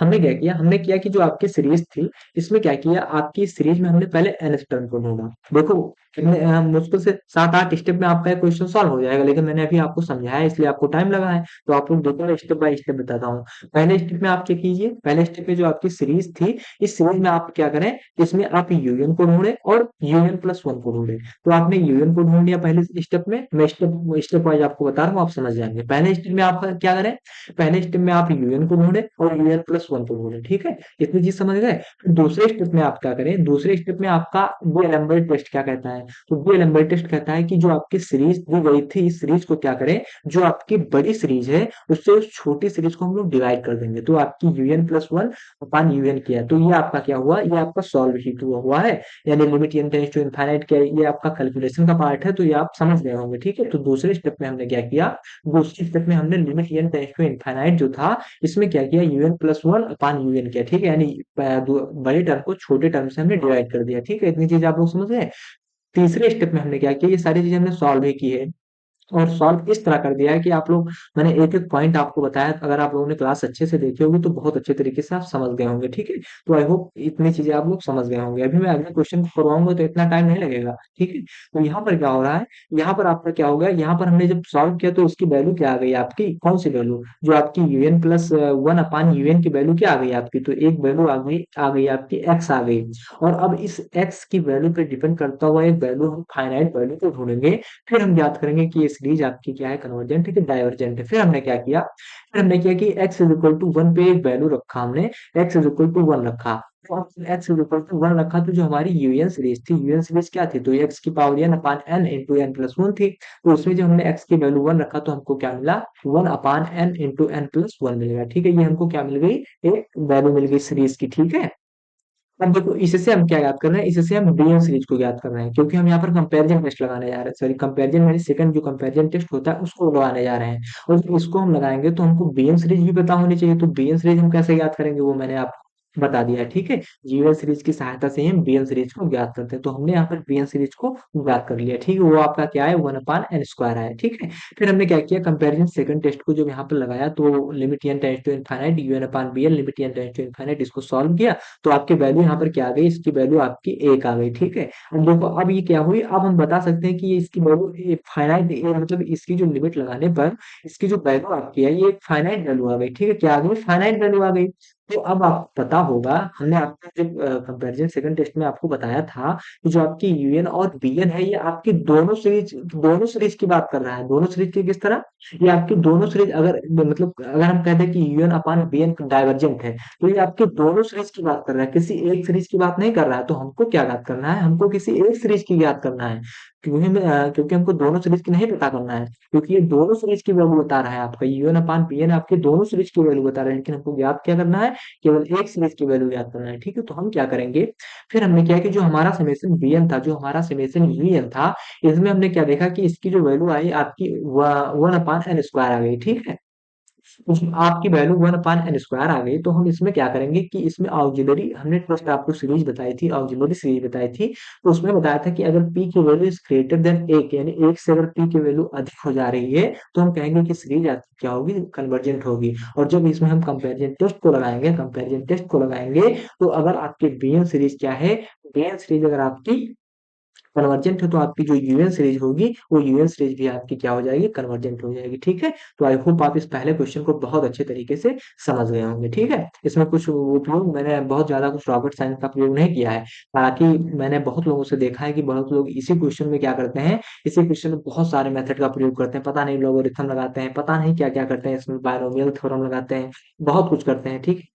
S1: हमने क्या किया, हमने किया कि जो आपकी सीरीज थी, इसमें क्या किया, आपकी सीरीज में हमने पहले एन टर्म को ढूंढा। देखो मुश्किल से 7-8 स्टेप में आपका क्वेश्चन सॉल्व हो जाएगा, लेकिन मैंने अभी आपको समझाया इसलिए आपको टाइम लगा है। तो आप लोग देखो, मैं स्टेप बाय स्टेप बताता हूँ। पहले स्टेप में आप क्या कीजिए, पहले स्टेप में जो आपकी सीरीज थी, इस सीरीज में आप क्या करें, इसमें आप यूएन को ढूंढे और यूएन प्लस वन को ढूंढे। तो आपने यूएन को ढूंढ लिया पहले स्टेप में, मैं स्टेप स्टेप वाइज आपको बता रहा हूँ, आप समझ जाएंगे। पहले स्टेप में आप क्या करें, पहले स्टेप में आप यूएन को ढूंढे और यूएन प्लस वन को ढूंढे, ठीक है, इतनी चीज समझ गए। फिर दूसरे स्टेप में आप क्या करें, दूसरे स्टेप में आपका डीएलेम्बर्ट टेस्ट क्या कहता है, तो डीएलेम्बर्ट टेस्ट कहता है कि जो आपकी सीरीज दी गई थी, इस सीरीज को क्या करें, जो आपकी बड़ी सीरीज है उससे उस छोटी सीरीज को हम लोग डिवाइड कर देंगे, तो आपकी UN plus one upon u n किया है। तो ये आपका क्या हुआ, ये आपका सॉल्व ही हुआ है, यानी limit n tends to infinite क्या है, ये आपका कैलकुलेशन का पार्ट है, तो ये आप समझ गए होंगे, ठीक है। तो दूसरे स्टेप में हमने क्या किया, दूसरे स्टेप में हमने limit n tends to infinite जो था, इसमें क्या किया, u n plus one upon u n किया, ठीक है, यानी बड़े टर्म को छोटे टर्म से हमने डिवाइड कर दिया, ठीक है, इतनी चीज आप लोग समझ गए। तीसरे स्टेप में हमने क्या किया, ये सारी चीजें हमने सॉल्व ही की है, और सॉल्व इस तरह कर दिया है कि आप लोग, मैंने एक एक पॉइंट आपको बताया, अगर आप लोगों ने क्लास अच्छे से देखी होगी तो बहुत अच्छे तरीके से आप समझ गए होंगे, ठीक है। तो आई होप इतनी चीजें आप लोग समझ गए होंगे। अभी मैं अगले क्वेश्चन को करवाऊंगा तो इतना टाइम नहीं लगेगा, ठीक है। तो यहाँ पर क्या हो रहा है, यहाँ पर आपका क्या होगा, यहाँ पर हमने जब सॉल्व किया तो उसकी वैल्यू क्या आ गई आपकी, कौन सी वैल्यू, जो आपकी UN plus one upon UN की वैल्यू क्या आ गई आपकी, तो एक वैल्यू आ गई आपकी एक्स आ गई। और अब इस एक्स की वैल्यू पे डिपेंड करता हुआ एक वैल्यू हम फाइनाइट वैल्यू को ढूंढेंगे, फिर हम याद करेंगे कि ये सीरीज आपकी क्या है, कन्वर्जेंट है कि डाइवर्जेंट है। फिर हमने क्या किया, फिर हमने किया कि x is equal to one पे एक वैल्यू रखा हमने, x is equal to one रखा, तो x is equal to one रखा, तो जो हमारी यूएन सीरीज थी, यूएन सीरीज क्या थी, तो x की power n upon n into n plus one थी, तो उसमें जब हमने x की वैल्यू वन रखा तो हमको क्या मिला, one upon n into n plus one मिलेगा, ठीक है, ये हमको क्या मिल गई, एक वैल्यू मिल गई सीरीज की, ठीक है। अब देखो इससे हम क्या याद कर रहे हैं, इससे हम डीएम सीरीज को याद कर रहे हैं, क्योंकि हम यहाँ पर कंपैरिजन टेस्ट लगाने जा रहे हैं, सॉरी कंपैरिजन यानी सेकंड जो कंपैरिजन टेस्ट होता है उसको लगाने जा रहे हैं, और इसको हम लगाएंगे तो हमको बीएम सीरीज भी पता होनी चाहिए, तो बीएम सीरीज हम कैसे याद करेंगे वो मैंने आपको बता दिया है, ठीक है। जीएल सीरीज की सहायता से ही हम बीएम सीरीज को ज्ञात करते हैं, तो हमने यहाँ पर बीएम सीरीज को ज्ञात कर लिया, ठीक है, वो आपका क्या है, वन अपान एन स्क्वायर है, ठीक है। फिर हमने क्या किया, कंपैरिजन सेकंड टेस्ट को जब यहाँ पर लगाया तो limit n tends to infinite u n upon b n limit n tends to infinite, इसको सॉल्व किया, तो आपकी वैल्यू यहाँ पर क्या आ गई, इसकी वैल्यू आपकी एक आ गई, ठीक है। अब देखो अब ये क्या हुई, अब हम बता सकते हैं कि ये इसकी वैल्यू फाइनाइट, मतलब इसकी जो लिमिट लगाने पर इसकी जो वैल्यू आपकी है ये फाइनाइट वैल्यू आ गई, ठीक है, क्या आ गई, फाइनाइट वैल्यू आ गई। तो अब आपको पता होगा, हमने आपको जब कंपैरिजन सेकंड टेस्ट में आपको बताया था कि जो आपकी यूएन और बीएन है ये आपकी दोनों सीरीज की बात कर रहा है, दोनों सीरीज की किस तरह, ये आपकी दोनों सीरीज, अगर मतलब अगर हम कहते हैं कि यूएन अपान बीएन डाइवर्जेंट है, तो ये आपके दोनों सीरीज की बात कर रहा है, किसी एक सीरीज की बात नहीं कर रहा है, तो हमको क्या याद करना है, हमको किसी एक सीरीज की याद करना है, क्योंकि हमको दोनों सीरीज की नहीं पता करना है, क्योंकि ये दोनों सीरीज की वैल्यू बता रहा है, आपका यूएन अपान बीएन आपके दोनों सीरीज की वैल्यू बता रहा है, लेकिन हमको याद क्या करना है, केवल एक सीरीज की वैल्यू याद करना है, ठीक है। तो हम क्या करेंगे, फिर हमने क्या कि जो हमारा समेशन बीएन था, जो हमारा समेशन यूएन था, इसमें हमने क्या देखा कि इसकी जो वैल्यू आई आपकी वन अपान एन स्क्वायर आ गई, ठीक है। उसमें आपकी value one upon n square आ गई, तो हम इसमें क्या करेंगे कि इसमें ऑक्सिलरी हमने फर्स्ट आपको सीरीज बताई थी, ऑक्सिलरी सीरीज बताई थी, तो उसमें बताया था कि अगर पी की वैल्यू इज ग्रेटर देन एक, यानी एक से अगर पी की वैल्यू अधिक हो जा रही है तो हम कहेंगे कि सीरीज आपकी क्या होगी, कन्वर्जेंट होगी। और जब इसमें हम कंपेरिजन टेस्ट को लगाएंगे तो अगर आपके बीएन सीरीज क्या है, बीएन सीरीज अगर आपकी कन्वर्जेंट है तो आपकी जो यूएन सीरीज होगी वो यूएन सीरीज भी आपकी क्या हो जाएगी, कन्वर्जेंट हो जाएगी, ठीक है। तो आई होप आप इस पहले क्वेश्चन को बहुत अच्छे तरीके से समझ गए होंगे, ठीक है। इसमें कुछ उपयोग मैंने बहुत ज्यादा कुछ रॉकेट साइंस का प्रयोग नहीं किया है, हालांकि मैंने बहुत लोगों से देखा है कि बहुत लोग इसी क्वेश्चन में क्या करते हैं, इसी क्वेश्चन में बहुत सारे मेथड का प्रयोग करते हैं, पता नहीं लोगरिथम लगाते हैं, पता नहीं क्या क्या करते हैं, इसमें बायनोमियल थ्योरम लगाते हैं, बहुत कुछ करते हैं, ठीक है।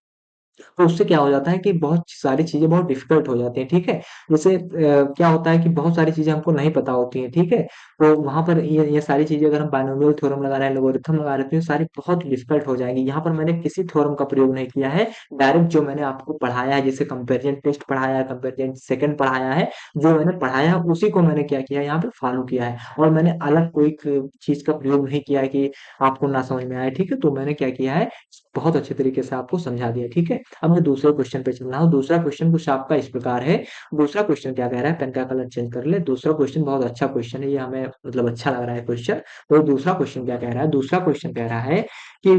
S1: तो उससे क्या हो जाता है कि बहुत सारी चीजें बहुत डिफिकल्ट हो जाती हैं, ठीक है। जैसे क्या होता है कि बहुत सारी चीजें हमको नहीं पता होती हैं, ठीक है, तो वहां पर ये सारी चीजें अगर हम बाइनोमियल थ्योरम लगा रहे हैं, लोगरिथम लगा रहे हैं, तो ये सारी बहुत डिफिकल्ट हो जाएंगी। यहाँ पर मैंने किसी थ्योरम का प्रयोग नहीं किया है, डायरेक्ट जो मैंने आपको पढ़ाया है, जैसे कंपेरिजन टेस्ट पढ़ाया है, कंपेरिजन सेकंड पढ़ाया है, जो मैंने पढ़ाया है उसी को मैंने क्या किया है, यहाँ पे फॉलो किया है, और मैंने अलग कोई चीज का प्रयोग नहीं किया है कि आपको ना समझ में आए, ठीक है। तो मैंने क्या किया है, बहुत अच्छे तरीके से आपको समझा दिया, ठीक है। अब मैं दूसरे क्वेश्चन पे चल रहा हूँ, दूसरा क्वेश्चन कुछ आपका इस प्रकार है। दूसरा क्वेश्चन क्या कह रहा है, पेन का कलर चेंज कर ले, दूसरा क्वेश्चन बहुत अच्छा क्वेश्चन है, ये हमें मतलब अच्छा लग रहा है क्वेश्चन। तो दूसरा क्वेश्चन क्या कह रहा है, दूसरा क्वेश्चन कह रहा है कि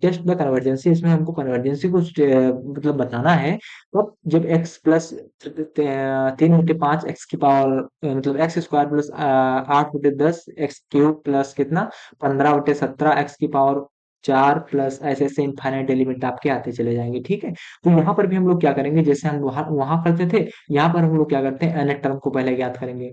S1: टेस्ट द कन्वर्जेंसी, इसमें हमको कन्वर्जेंसी को मतलब बताना है, तो जब एक्स प्लस 3 बटे 5 एक्स की पावर मतलब एक्स स्क्वायर प्लस 8 बटे 10 एक्स क्यूब प्लस कितना 15 बटे 17 एक्स की पावर 4 प्लस ऐसे ऐसे इनफाइनाइट एलिमेंट आपके आते चले जाएंगे, ठीक है। तो यहाँ पर भी हम लोग क्या करेंगे, जैसे हम वहां वहां करते थे, यहाँ पर हम लोग क्या करते हैं, nth टर्म को पहले ज्ञात करेंगे,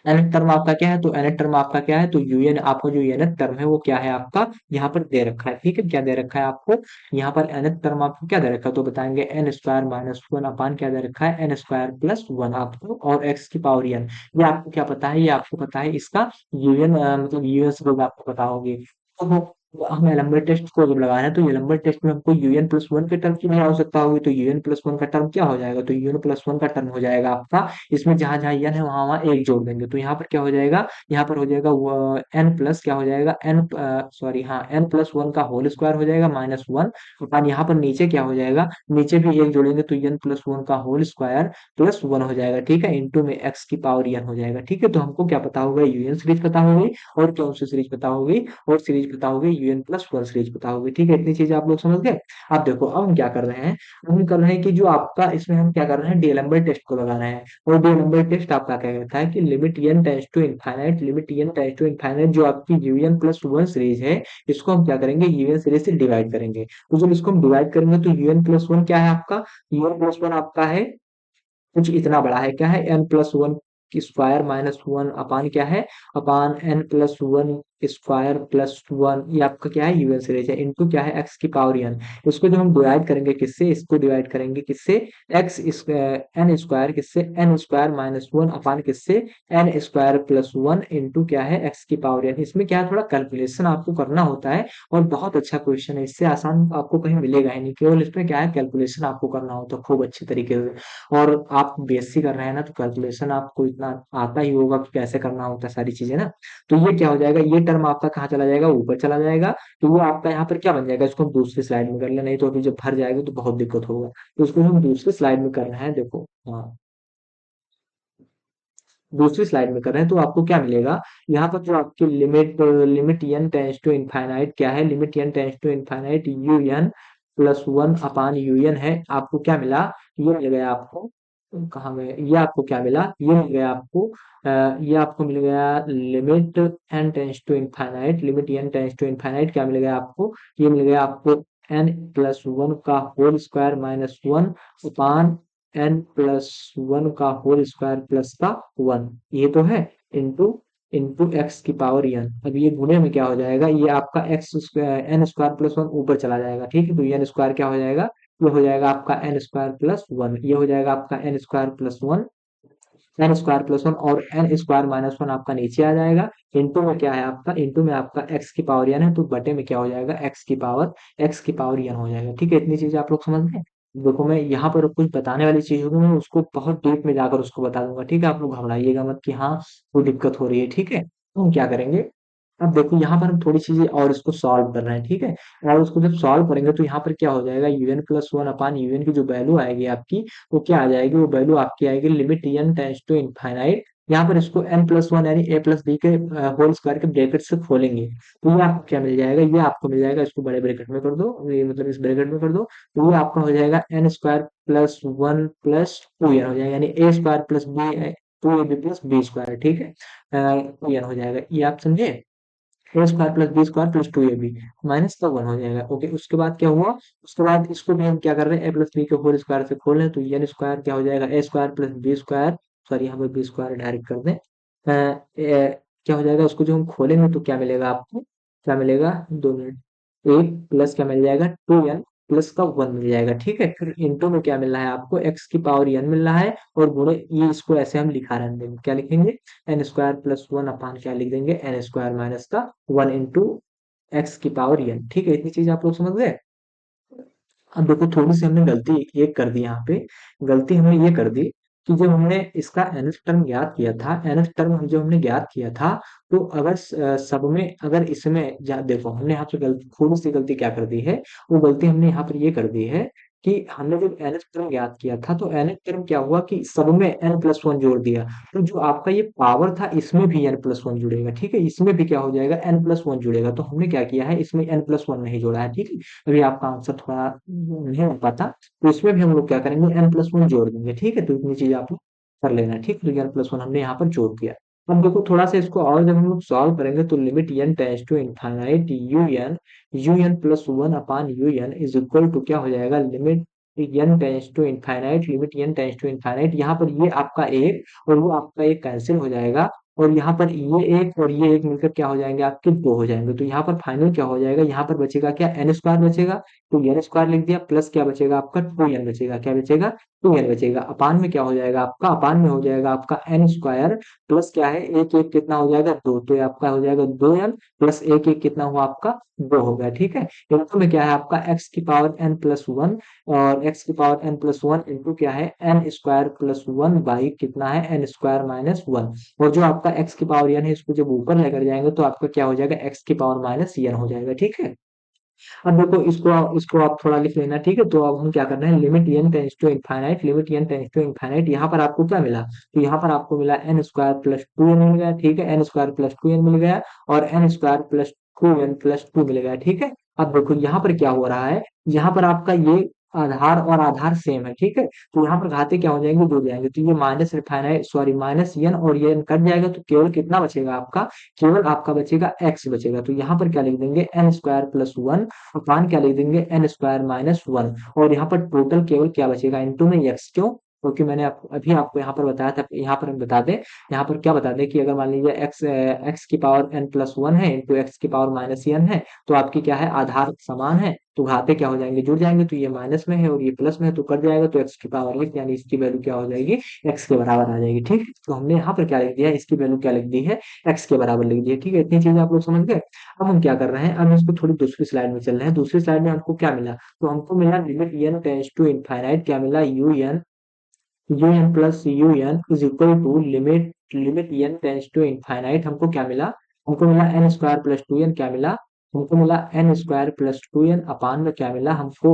S1: nth टर्म आपका क्या है, तो nth टर्म आपका क्या है, तो यूएन आपका जो nth टर्म है वो क्या है आपका, यहाँ पर दे रखा है। ठीक है, क्या दे रखा है आपको, यहाँ पर nth टर्म आपको क्या दे रखा है, तो बताएंगे n square minus one upon क्या दे रखा है, एन स्क्वायर प्लस वन आपको, और एक्स की पावर एन। ये आपको क्या पता है, ये आपको पता है इसका यूएन, मतलब यूएस रूल आपको पता होगी। तो हमें लंबे टेस्ट को जब लगाना है, तो ये लंबे टेस्ट में हमको यूएन प्लस वन के टर्म की भी आवश्यकता होगी। तो यूएन प्लस वन का टर्म क्या हो जाएगा, तो यूएन प्लस वन का टर्म हो जाएगा आपका, इसमें जहां जहां एन है वहां वहां एक जोड़ देंगे, तो यहाँ पर क्या हो जाएगा, यहाँ पर हो जाएगा एन प्लस क्या हो जाएगा, एन सॉरी हाँ, एन प्लस वन का होल स्क्वायर हो जाएगा माइनस वन। और यहाँ पर नीचे क्या हो जाएगा, नीचे भी एक जोड़ेंगे तो एन प्लस वन का होल स्क्वायर प्लस वन हो जाएगा। ठीक है, इंटू में एक्स की पावर एन हो जाएगा। ठीक है, तो हमको क्या पता होगा, यूएन सीरीज पता होगी, और कौन सी सीरीज पता होगी, और सीरीज पता होगी यूएन प्लस वन सीरीज पता होगी। ठीक है, इतनी चीजें आप लोग समझ गए। अब देखो, अब हम क्या कर रहे हैं, हम कर रहे हैं कि जो आपका इसमें हम क्या कर रहे हैं, डीएलएम्बर्ट टेस्ट को लगा रहे हैं। और डीएलएम्बर्ट टेस्ट आपका क्या कहता है कि limit n tends to infinite, limit n tends to infinite, जो आपकी यूएन प्लस वन सीरीज है, इसको हम क्या करेंगे, यूएन सीरीज से डिवाइड करेंगे। तो जब इसको हम डिवाइड करेंगे तो यूएन प्लस वन क्या है आपका, यूएन प्लस वन आपका है कुछ इतना बड़ा है, क्या है, एन प्लस वन की स्क्वायर माइनस वन अपान क्या है, upon n plus one square plus one, ये आपका क्या है, यूएन सीरीज है, इनटू क्या है, एक्स की पावर एन। इसको जो हम डिवाइड करेंगे किससे, इसको डिवाइड करेंगे किससे, एक्स एन स्क्वायर किससे, n square minus one upon किससे, n square plus one into क्या है, एक्स की पावर एन। इसमें क्या है, थोड़ा कैलकुलेशन आपको करना होता है, और बहुत अच्छा क्वेश्चन है, इससे आसान आपको कहीं मिलेगा ही नहीं, केवल इसमें क्या है, कैलकुलेशन आपको करना होता है खूब अच्छे तरीके से। और आप बीएससी कर रहे हैं ना, तो कैलकुलेशन आपको इतना आता ही होगा कि कैसे करना होता है सारी चीजें ना। तो ये क्या हो जाएगा, ये टर्म आपका कहाँ चला जाएगा, ऊपर चला जाएगा। तो वो आपका यहाँ पर क्या बन जाएगा, इसको हम दूसरी स्लाइड में कर ले, नहीं तो अभी जब भर जाएगा तो बहुत दिक्कत होगा। तो इसको हम दूसरी स्लाइड में कर रहे हैं, देखो हाँ, दूसरी स्लाइड में कर रहे हैं, तो आपको क्या मिलेगा, यहाँ पर जो आपकी limit limit n tends to infinite क्या है, limit n tends to infinite u n plus one upon u n है, आपको क्या मिला, ये मिल गया आपको, कहाँ गए, ये आपको क्या मिला, ये मिल गया आपको, ये आपको मिल गया limit n tends to infinite, limit n tends to infinite क्या मिल गया आपको, ये मिल गया आपको एन प्लस वन का whole square minus one upon n plus one का होल स्क्वायर प्लस का वन, ये तो है, इंटू इंटू एक्स की पावर एन। अब ये गुणे में क्या हो जाएगा, ये आपका x square n square plus one ऊपर चला जाएगा। ठीक है, तो एन स्क्वायर क्या हो जाएगा, ये हो जाएगा आपका एन स्क्वायर प्लस वन, ये हो जाएगा आपका n square plus one, n square plus one, और एन स्क्वायर माइनस वन आपका नीचे आ जाएगा। इंटू में क्या है आपका, इंटू में आपका एक्स की पावर एन है, तो बटे में क्या हो जाएगा, एक्स की पावर एन हो जाएगा। ठीक है, इतनी चीजें आप लोग समझ गए। देखो, मैं यहाँ पर कुछ बताने वाली चीज होगी, मैं उसको बहुत डीप में जाकर उसको बता दूंगा। ठीक है, आप लोग घबराइएगा मत कि हाँ कोई दिक्कत हो रही है। ठीक है, तो हम क्या करेंगे, अब देखो यहाँ पर हम थोड़ी चीजें और इसको सॉल्व कर रहे हैं। ठीक है, और उसको जब सॉल्व करेंगे तो यहाँ पर क्या हो जाएगा, UN plus one upon UN की जो वैल्यू आएगी आपकी, वो क्या आ जाएगी, वो वैल्यू आपकी आएगी limit n tends to infinite. यहाँ पर इसको एन प्लस वन यानी ए प्लस बी के होल स्क्वायर के ब्रैकेट से खोलेंगे, तो ये आपको क्या मिल जाएगा, ये आपको मिल जाएगा, इसको बड़े ब्रैकेट में कर दो, ये मतलब इस ब्रैकेट में कर दो, तो ये आपका हो जाएगा n square plus one plus two n हो जाएगा, यानी a square plus b, two a b plus b square. ठीक है, टू एन हो जाएगा, ये आप समझे, a square plus b square plus two a b minus का वन हो जाएगा। ओके, उसके बाद क्या हुआ, उसके बाद इसको भी हम क्या कर रहे हैं, ए प्लस बी के होल स्क्वायर से खोल रहे हैं, तो एन स्क्वायर क्या हो जाएगा, a square plus b square, sorry यहाँ पर बी स्क्वायर डायरेक्ट कर दें, क्या हो जाएगा, उसको जो हम खोलेंगे तो क्या मिलेगा आपको, क्या मिलेगा, दो मिनट, एक प्लस क्या मिल जाएगा, टू एन प्लस का वन मिल जाएगा। ठीक है, फिर इंटू में क्या मिल रहा है आपको, एक्स की पावर एन मिल रहा है, और गुणे ये, इसको ऐसे हम लिखा रहने देंगे, क्या लिखेंगे, n square plus one upon क्या लिख देंगे, एन स्क्वायर माइनस का वन इंटू एक्स की पावर एन। ठीक है, इतनी चीज आप लोग समझ गए। अब देखो, थोड़ी सी हमने गलती एक कर दी यहाँ पे, गलती हमने ये कर दी कि जब हमने इसका nth टर्म ज्ञात किया था, nth टर्म जब हमने ज्ञात किया था, तो अगर सब में अगर इसमें देखो, हमने यहाँ पे गलती, थोड़ी सी गलती क्या कर दी है, वो गलती हमने यहाँ पर ये कर दी है कि हमने जब nth टर्म ज्ञात किया था, तो nth टर्म क्या हुआ कि सब में n प्लस वन जोड़ दिया, तो जो आपका ये पावर था इसमें भी n प्लस वन जुड़ेगा। ठीक है, इसमें भी क्या हो जाएगा, n प्लस वन जुड़ेगा, तो हमने क्या किया है, इसमें n प्लस वन नहीं जोड़ा है। ठीक है, अभी आपका आंसर थोड़ा नहीं हो पाता, तो इसमें भी हम लोग क्या करेंगे, एन प्लस वन जोड़ देंगे। ठीक है, तो इतनी चीज आप लोग कर लेना। ठीक है, तो एन प्लस वन हमने यहाँ पर जोड़ दिया। अब देखो, थोड़ा सा इसको और जब हम लोग सॉल्व करेंगे, तो limit n tends to infinite u n plus one upon u n is equal to क्या हो जाएगा, limit n tends to infinite, limit n tends to infinite, यहाँ पर ये आपका एक और वो आपका एक कैंसिल हो जाएगा, और यहाँ पर ये एक और ये एक मिलकर क्या हो जाएंगे, आपके दो हो जाएंगे। तो यहाँ पर फाइनल क्या हो जाएगा, यहाँ पर बचेगा क्या, एन स्क्वायर बचेगा, तो एन स्क्वायर लिख दिया, प्लस क्या बचेगा आपका, टू एन बचेगा, क्या बचेगा, टू एन बचेगा। अपान में क्या हो जाएगा आपका, अपान में हो जाएगा आपका एन स्क्वायर प्लस क्या है, एक एक कितना हो जाएगा, दो, तो ये आपका हो जाएगा दो एन प्लस एक एक कितना हुआ आपका, दो हो गया, ठीक है। इनटू में क्या है आपका एक्स की पावर एन प्लस वन, और एक्स की power n plus one into क्या है, n square plus one by कितना है, एन स्क्वायर माइनस वन। और जो आपका एक्स की पावर एन है, इसको जब ऊपर लेकर जाएंगे तो आपका क्या हो जाएगा, एक्स की पावर माइनस एन हो जाएगा, ठीक है। अब देखो इसको आप थोड़ा लिख लेना, ठीक है। तो अब हम क्या करना है, limit n tends to infinite, limit n tends to infinite, यहाँ पर आपको क्या मिला, तो यहाँ पर आपको मिला n square plus two n मिल गया, ठीक है, n square plus two n मिल गया, और n square plus two n plus two मिल गया, ठीक है। अब देखो यहाँ पर क्या हो रहा है, यहाँ पर आपका ये आधार और आधार सेम है, ठीक है। तो यहाँ पर घाते क्या हो जाएंगे, जुड़ जाएंगे, तो ये माइनस रिफाइनाइट सॉरी माइनस एन और ये n कट जाएगा, तो केवल कितना बचेगा आपका, केवल आपका बचेगा x बचेगा। तो यहाँ पर क्या लिख देंगे, n square plus one, upon क्या लिख देंगे, एन स्क्वायर माइनस वन, और यहाँ पर टोटल केवल क्या बचेगा, इनटू में x, क्यों, क्योंकि मैंने आपको अभी आपको यहाँ पर बताया था, यहाँ पर हम बता दें, यहाँ पर क्या बता दें कि अगर मान लीजिए x की पावर n प्लस वन है इंटू एक्स की पावर माइनस एन है, तो आपकी क्या है, आधार समान है, तो घाते क्या हो जाएंगे, जुड़ जाएंगे, तो ये माइनस में है और ये प्लस में है, तो कट जाएगा, तो एक्स की पावर एक यानी इसकी वैल्यू क्या हो जाएगी, एक्स के बराबर आ जाएगी, ठीक है। तो हमने यहाँ पर क्या लिख दिया, इसकी वैल्यू क्या लिख दी है, एक्स के बराबर लिख दिया, ठीक है। इतनी चीजें आप लोग समझ गए। अब हम क्या कर रहे हैं, अब इसको थोड़ी दूसरी स्लाइड में चल रहे हैं। दूसरी स्लाइड में हमको क्या मिला, तो हमको मिला limit n tends to infinite, क्या मिला, u n plus u n is equal to limit limit n tends to infinite, हमको क्या मिला, हमको मिला n square plus two n, क्या मिला, हमको मिला n square plus two n, upon में क्या मिला हमको,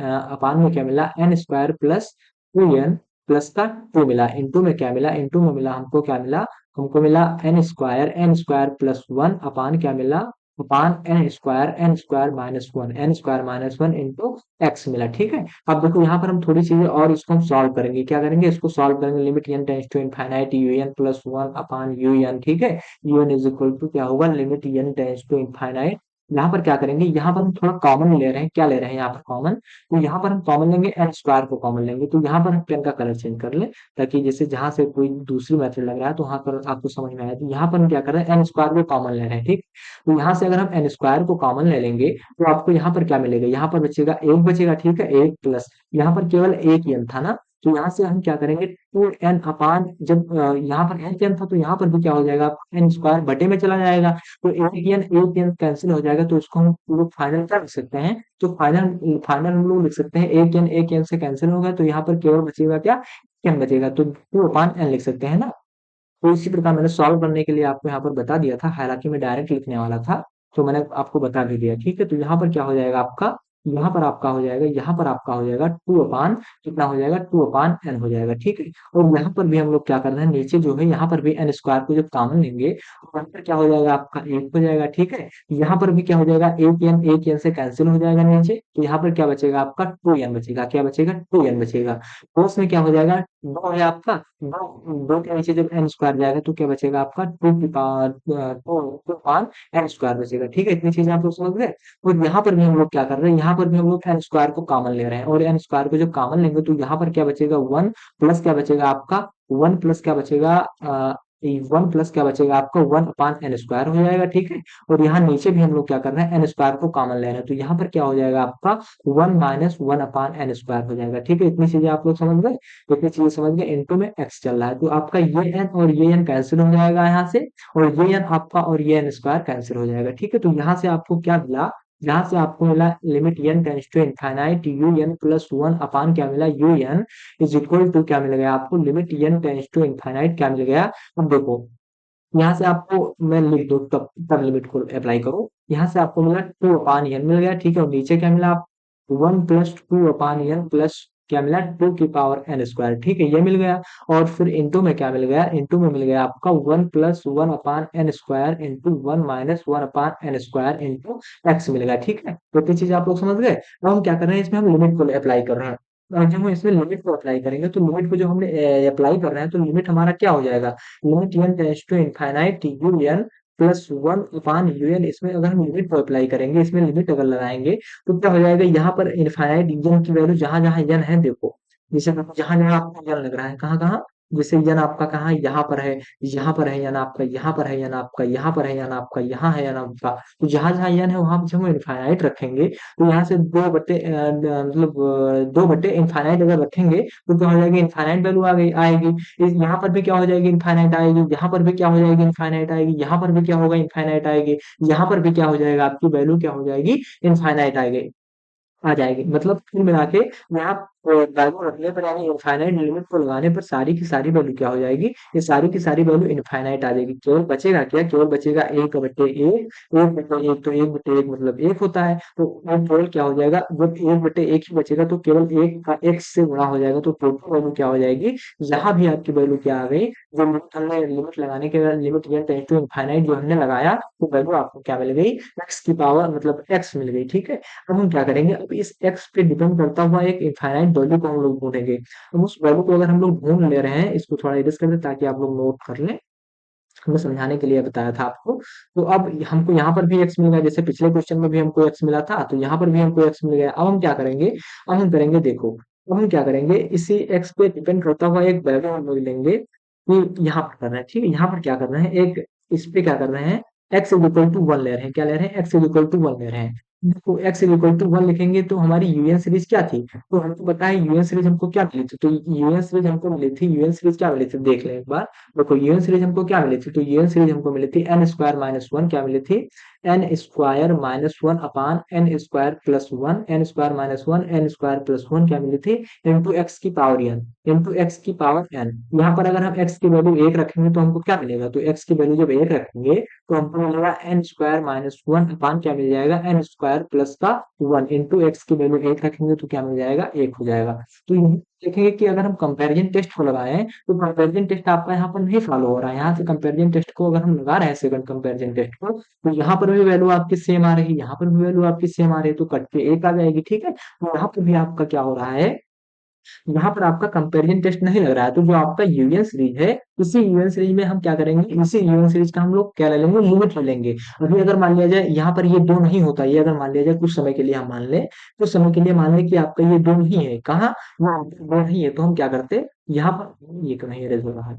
S1: अपान में क्या मिला, n square plus two n plus का टू मिला, इंटू में क्या मिला, इंटू में मिला हमको क्या मिला, हमको मिला n square plus one, upon क्या मिला, upon n square minus one, n square minus one into x मिला, ठीक है। अब देखो यहाँ पर हम थोड़ी चीजें और इसको हम सॉल्व करेंगे, क्या करेंगे, इसको सॉल्व करेंगे, limit n tends to infinite u n plus one upon u n, ठीक है। U n is equal to क्या होगा, limit n tends to infinite, यहाँ पर क्या करेंगे, यहाँ पर हम थोड़ा कॉमन ले रहे हैं, क्या ले रहे हैं यहाँ पर कॉमन, तो यहाँ पर हम कॉमन लेंगे, एन स्क्वायर को कॉमन लेंगे, तो यहाँ पर हम पेन का कलर चेंज कर ले, ताकि जैसे जहां से कोई दूसरी मेथड लग रहा है तो वहां पर आपको समझ में आए। तो यहाँ पर हम क्या कर रहे हैं, एन स्क्वायर को कॉमन ले रहे हैं, ठीक। तो यहाँ से अगर हम एन स्क्वायर को कॉमन ले लेंगे तो आपको यहाँ पर क्या मिलेगा, यहाँ पर बचेगा एक बचेगा, ठीक है, एक प्लस, यहाँ पर केवल एक ही एन था ना, तो यहाँ से हम क्या करेंगे, टू एन अपान, जब यहाँ पर एन एन था तो यहाँ पर भी क्या हो जाएगा, एन स्क्वायर बटे में चला जाएगा, तो एक एन कैंसिल हो जाएगा, तो इसको हम लोग फाइनल क्या लिख सकते हैं, तो फाइनल फाइनल हम लोग लिख सकते हैं, एक एन से कैंसिल होगा, तो यहाँ पर केवल बचेगा क्या, एन बचेगा, तो टू अपान एन लिख सकते हैं ना। तो इसी प्रकार मैंने सॉल्व करने के लिए आपको यहाँ पर बता दिया था, हालांकि मैं डायरेक्ट लिखने वाला था, तो मैंने आपको बता भी दिया, ठीक है। तो यहाँ पर क्या हो जाएगा आपका, यहाँ पर आपका हो जाएगा, यहाँ पर आपका हो जाएगा टू अपान, कितना हो जाएगा, टू अपान एन हो जाएगा, ठीक है। और यहाँ पर भी हम लोग क्या कर रहे हैं, नीचे जो है यहाँ पर भी एन स्क्वायर को जब कॉमन लेंगे तो यहाँ पर क्या हो जाएगा आपका, एक हो जाएगा, ठीक है। यहाँ पर भी क्या हो जाएगा, एक एन से कैंसिल हो जाएगा नीचे, तो यहाँ पर क्या बचेगा आपका, टू एन बचेगा, क्या बचेगा, टू एन बचेगा। तो उसमें क्या हो जाएगा, दो है आपका, दो के नीचे जब एन स्क्वायर जाएगा तो क्या बचेगा आपका, टू की पावर टू टू पान एन स्क्वायर बचेगा, ठीक है। इतनी चीजें आप लोग समझ गए। और यहाँ पर भी हम लोग क्या कर रहे हैं, यहाँ पर भी हम लोग एन स्क्वायर को कॉमन ले रहे हैं, और एन स्क्वायर को जब कॉमन लेंगे तो यहाँ पर क्या बचेगा, वन प्लस क्या बचेगा आपका, वन प्लस क्या बचेगा, वन प्लस क्या बचेगा आपका, वन अपान एन स्क्वायर हो जाएगा, ठीक है। और यहाँ नीचे भी हम लोग क्या कर रहे हैं, एन स्क्वायर को कॉमन ले रहे हैं, तो यहाँ पर क्या हो जाएगा आपका, one minus one upon n square हो जाएगा, ठीक है। इतनी चीजें आप लोग समझ गए। तो इतनी चीजें समझ गए, इनटू में एक्स चल रहा है, तो आपका ये एन और ये एन कैंसिल हो जाएगा यहाँ से, और ये एन आपका और ये एन स्क्वायर कैंसिल हो जाएगा, ठीक है। तो यहाँ से आपको क्या मिला, यहाँ से आपको मिला limit n tends to infinite u n plus one upon क्या मिला, u n is equal to क्या मिल गया आपको, limit n tends to infinite क्या मिल गया। अब देखो यहाँ से आपको मैं लिख दो, तब तब लिमिट को अप्लाई करो, यहाँ से आपको मिला टू अपान एन मिल गया, ठीक है। और नीचे क्या मिला, one plus two upon n plus क्या मिला, टू की पावर एन स्क्वायर, ठीक है, ये मिल गया। और फिर इंटू में क्या मिल गया, इंटू में मिल गया आपका one plus one upon n square into one minus one upon n square into x मिल गया, ठीक है। तो इतनी चीज आप लोग समझ गए। अब हम क्या कर रहे हैं, इसमें हम लिमिट को अप्लाई कर रहे हैं, और जब हम इसमें लिमिट को अप्लाई करेंगे तो लिमिट को जो हमने अप्लाई कर रहे हैं, तो लिमिट हमारा क्या हो जाएगा, limit n tends to infinite u n plus one upon u n, इसमें अगर हम लिमिट को अप्लाई करेंगे, इसमें लिमिट अगर लगाएंगे तो क्या हो जाएगा, यहाँ पर इनफाइनाइट यन की वैल्यू जहां जहां यन है, देखो जैसे जहां जहां आपको यन लग रहा है, कहाँ कहाँ, जैसे यन आपका कहाँ यहाँ पर है, यहाँ पर है यन आपका, यहाँ पर है यन आपका, यहाँ पर है यन आपका, यहाँ है यन आपका। तो जहां जहां यन है वहां पर जब हम इनफाइनाइट रखेंगे तो यहाँ से मतलब 2 बट्टे इनफाइनाइट अगर रखेंगे तो क्या हो जाएगी, इनफाइनाइट वैल्यू आ गई आएगी। यहाँ पर भी क्या हो जाएगी, इनफाइनाइट आएगी, यहाँ पर भी क्या हो जाएगी, इनफाइनाइट आएगी, यहाँ पर भी क्या होगा, इनफाइनाइट आएगी, यहाँ पर भी क्या हो जाएगा, आपकी वैल्यू क्या हो जाएगी, इनफाइनाइट आएगी, आ जाएगी। मतलब कुल मिला के यहाँ वैल्यू रखने पर, यानी इनफाइनाइट लिमिट को लगाने पर सारी की सारी वैल्यू क्या हो जाएगी, ये सारी की सारी वैल्यू इनफाइनाइट आ जाएगी। केवल बचेगा क्या, केवल बचेगा 1/1, 1/1 तो 1/1 मतलब 1 होता है, तो केवल क्या हो जाएगा, जब 1/1 ही बचेगा तो केवल 1 का x से गुणा हो जाएगा, तो टोटल वैल्यू क्या हो जाएगी, यहाँ भी आपकी वैल्यू क्या आ गई, जो लिमिट हमने लिमिट लगाने के बाद limit n tends to infinite जो हमने लगाया, तो वैल्यू आपको क्या मिल गई, x की पावर मतलब x मिल गई, ठीक है। अब हम क्या करेंगे, अब इस x पे डिपेंड करता हुआ एक इनफाइनाइट वैल्यू को हम लोग ढूंढेंगे। अब उस वैल्यू को अगर हम लोग ढूंढ ले रहे हैं, इसको थोड़ा इरेज कर दे ताकि आप लोग नोट कर लें, हमने समझाने के लिए बताया था आपको। तो अब हमको यहाँ पर भी x मिल गया, जैसे पिछले क्वेश्चन में भी हमको x मिला था, तो यहाँ पर भी हमको x मिल गया। अब हम क्या करेंगे, अब हम करेंगे देखो, अब हम क्या करेंगे, इसी x पे डिपेंड करता हुआ एक वैल्यू हम लोग लेंगे कि यहाँ पर करना है, ठीक है। यहाँ पर क्या करना है, एक इस पे क्या कर रहे हैं, x is equal to one ले रहे हैं, क्या ले रहे हैं, x is equal to one ले रहे हैं। देखो x is equal to one लिखेंगे तो हमारी यूएन सीरीज क्या थी, तो हमको पता है यूएन सीरीज हमको क्या मिली थी, तो यूएन सीरीज हमको मिली थी, यूएन सीरीज क्या मिली थी देख लें एक बार। देखो यूएन सीरीज हमको क्या मिली थी, तो यूएन सीरीज हमको मिली थी एन स्क्वायर माइनस वन, क्या मिली थी, n square minus one upon n square plus one, n square minus one n square plus one क्या मिली थी, इंटू एक्स की पावर एन, इंटू एक्स की पावर एन। यहाँ पर अगर हम एक्स की वैल्यू एक रखेंगे तो हमको क्या मिलेगा, तो एक्स की वैल्यू जब एक रखेंगे तो हमको मिलेगा n square minus one upon क्या मिल जाएगा, एन स्क्वायर प्लस का वन, इंटू एक्स की वैल्यू एक रखेंगे तो क्या मिल जाएगा, एक हो जाएगा। तो यही देखेंगे कि अगर हम कंपैरिजन टेस्ट को लगाएं तो कंपैरिजन टेस्ट आपका यहाँ पर नहीं फॉलो हो रहा है, यहाँ से कंपैरिजन टेस्ट को अगर हम लगा रहे हैं, सेकंड कंपैरिजन टेस्ट को, तो यहाँ पर भी वैल्यू आपकी सेम आ रही है, यहाँ पर भी वैल्यू आपकी सेम आ रही है, तो कट के एक आ जाएगी, ठीक है। तो यहाँ पर भी आपका क्या हो रहा है, यहाँ पर आपका कंपैरिजन टेस्ट नहीं लग रहा है, तो जो आपका यूएन सीरीज है, इसी यूएन सीरीज में हम क्या करेंगे, इसी यूएन सीरीज का हम लोग क्या ले लेंगे, लिमिट ले लेंगे। अभी अगर मान लिया जाए यहाँ पर ये दो नहीं होता, ये अगर मान लिया जाए कुछ समय के लिए हम मान लें, कुछ समय के लिए मान लें कि आपका ये दो नहीं है, कहाँ, यहाँ दो नहीं है, तो हम क्या करते, यहाँ पर ये क्यों नहीं अरेज हो रहा है,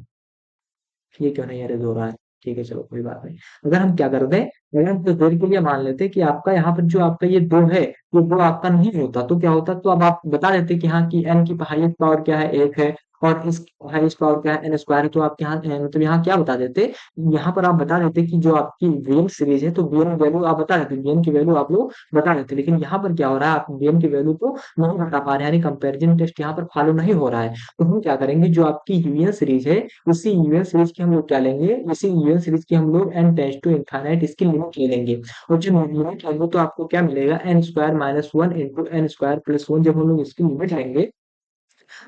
S1: ये क्यों नहीं अरेज हो रहा है, ठीक है चलो कोई बात नहीं। अगर हम क्या कर दें, अगर हम कुछ देर के लिए मान लेते कि आपका यहाँ पर जो आपका ये दो है, ये दो आपका नहीं होता तो क्या होता, तो अब आप बता देते कि हाँ कि एन की हाईएस्ट पावर क्या है, एक है, और इस हाईएस्ट पावर क्या है, एन स्क्वायर है, तो आप यहाँ मतलब यहाँ क्या बता देते, यहाँ पर आप बता देते कि जो आपकी वीएन सीरीज है, तो वीएन वैल्यू आप बता देते, वीएन की वैल्यू आप लोग बता देते, लेकिन यहाँ पर क्या हो रहा है, आप वीएन की वैल्यू को नहीं बता पा रहे हैं, यानी कंपेरिजन टेस्ट यहाँ पर फॉलो नहीं हो रहा है। तो हम क्या करेंगे, जो आपकी यूएन सीरीज है, उसी यूएन सीरीज की हम लोग क्या लेंगे, इसी यूएन सीरीज की हम लोग एन टेंड्स टू इनफाइनाइट इसकी लिमिट ले लेंगे, और जब लिमिट लेंगे तो आपको क्या मिलेगा, n square minus one into n square plus one, जब हम लोग इसकी लिमिट लेंगे,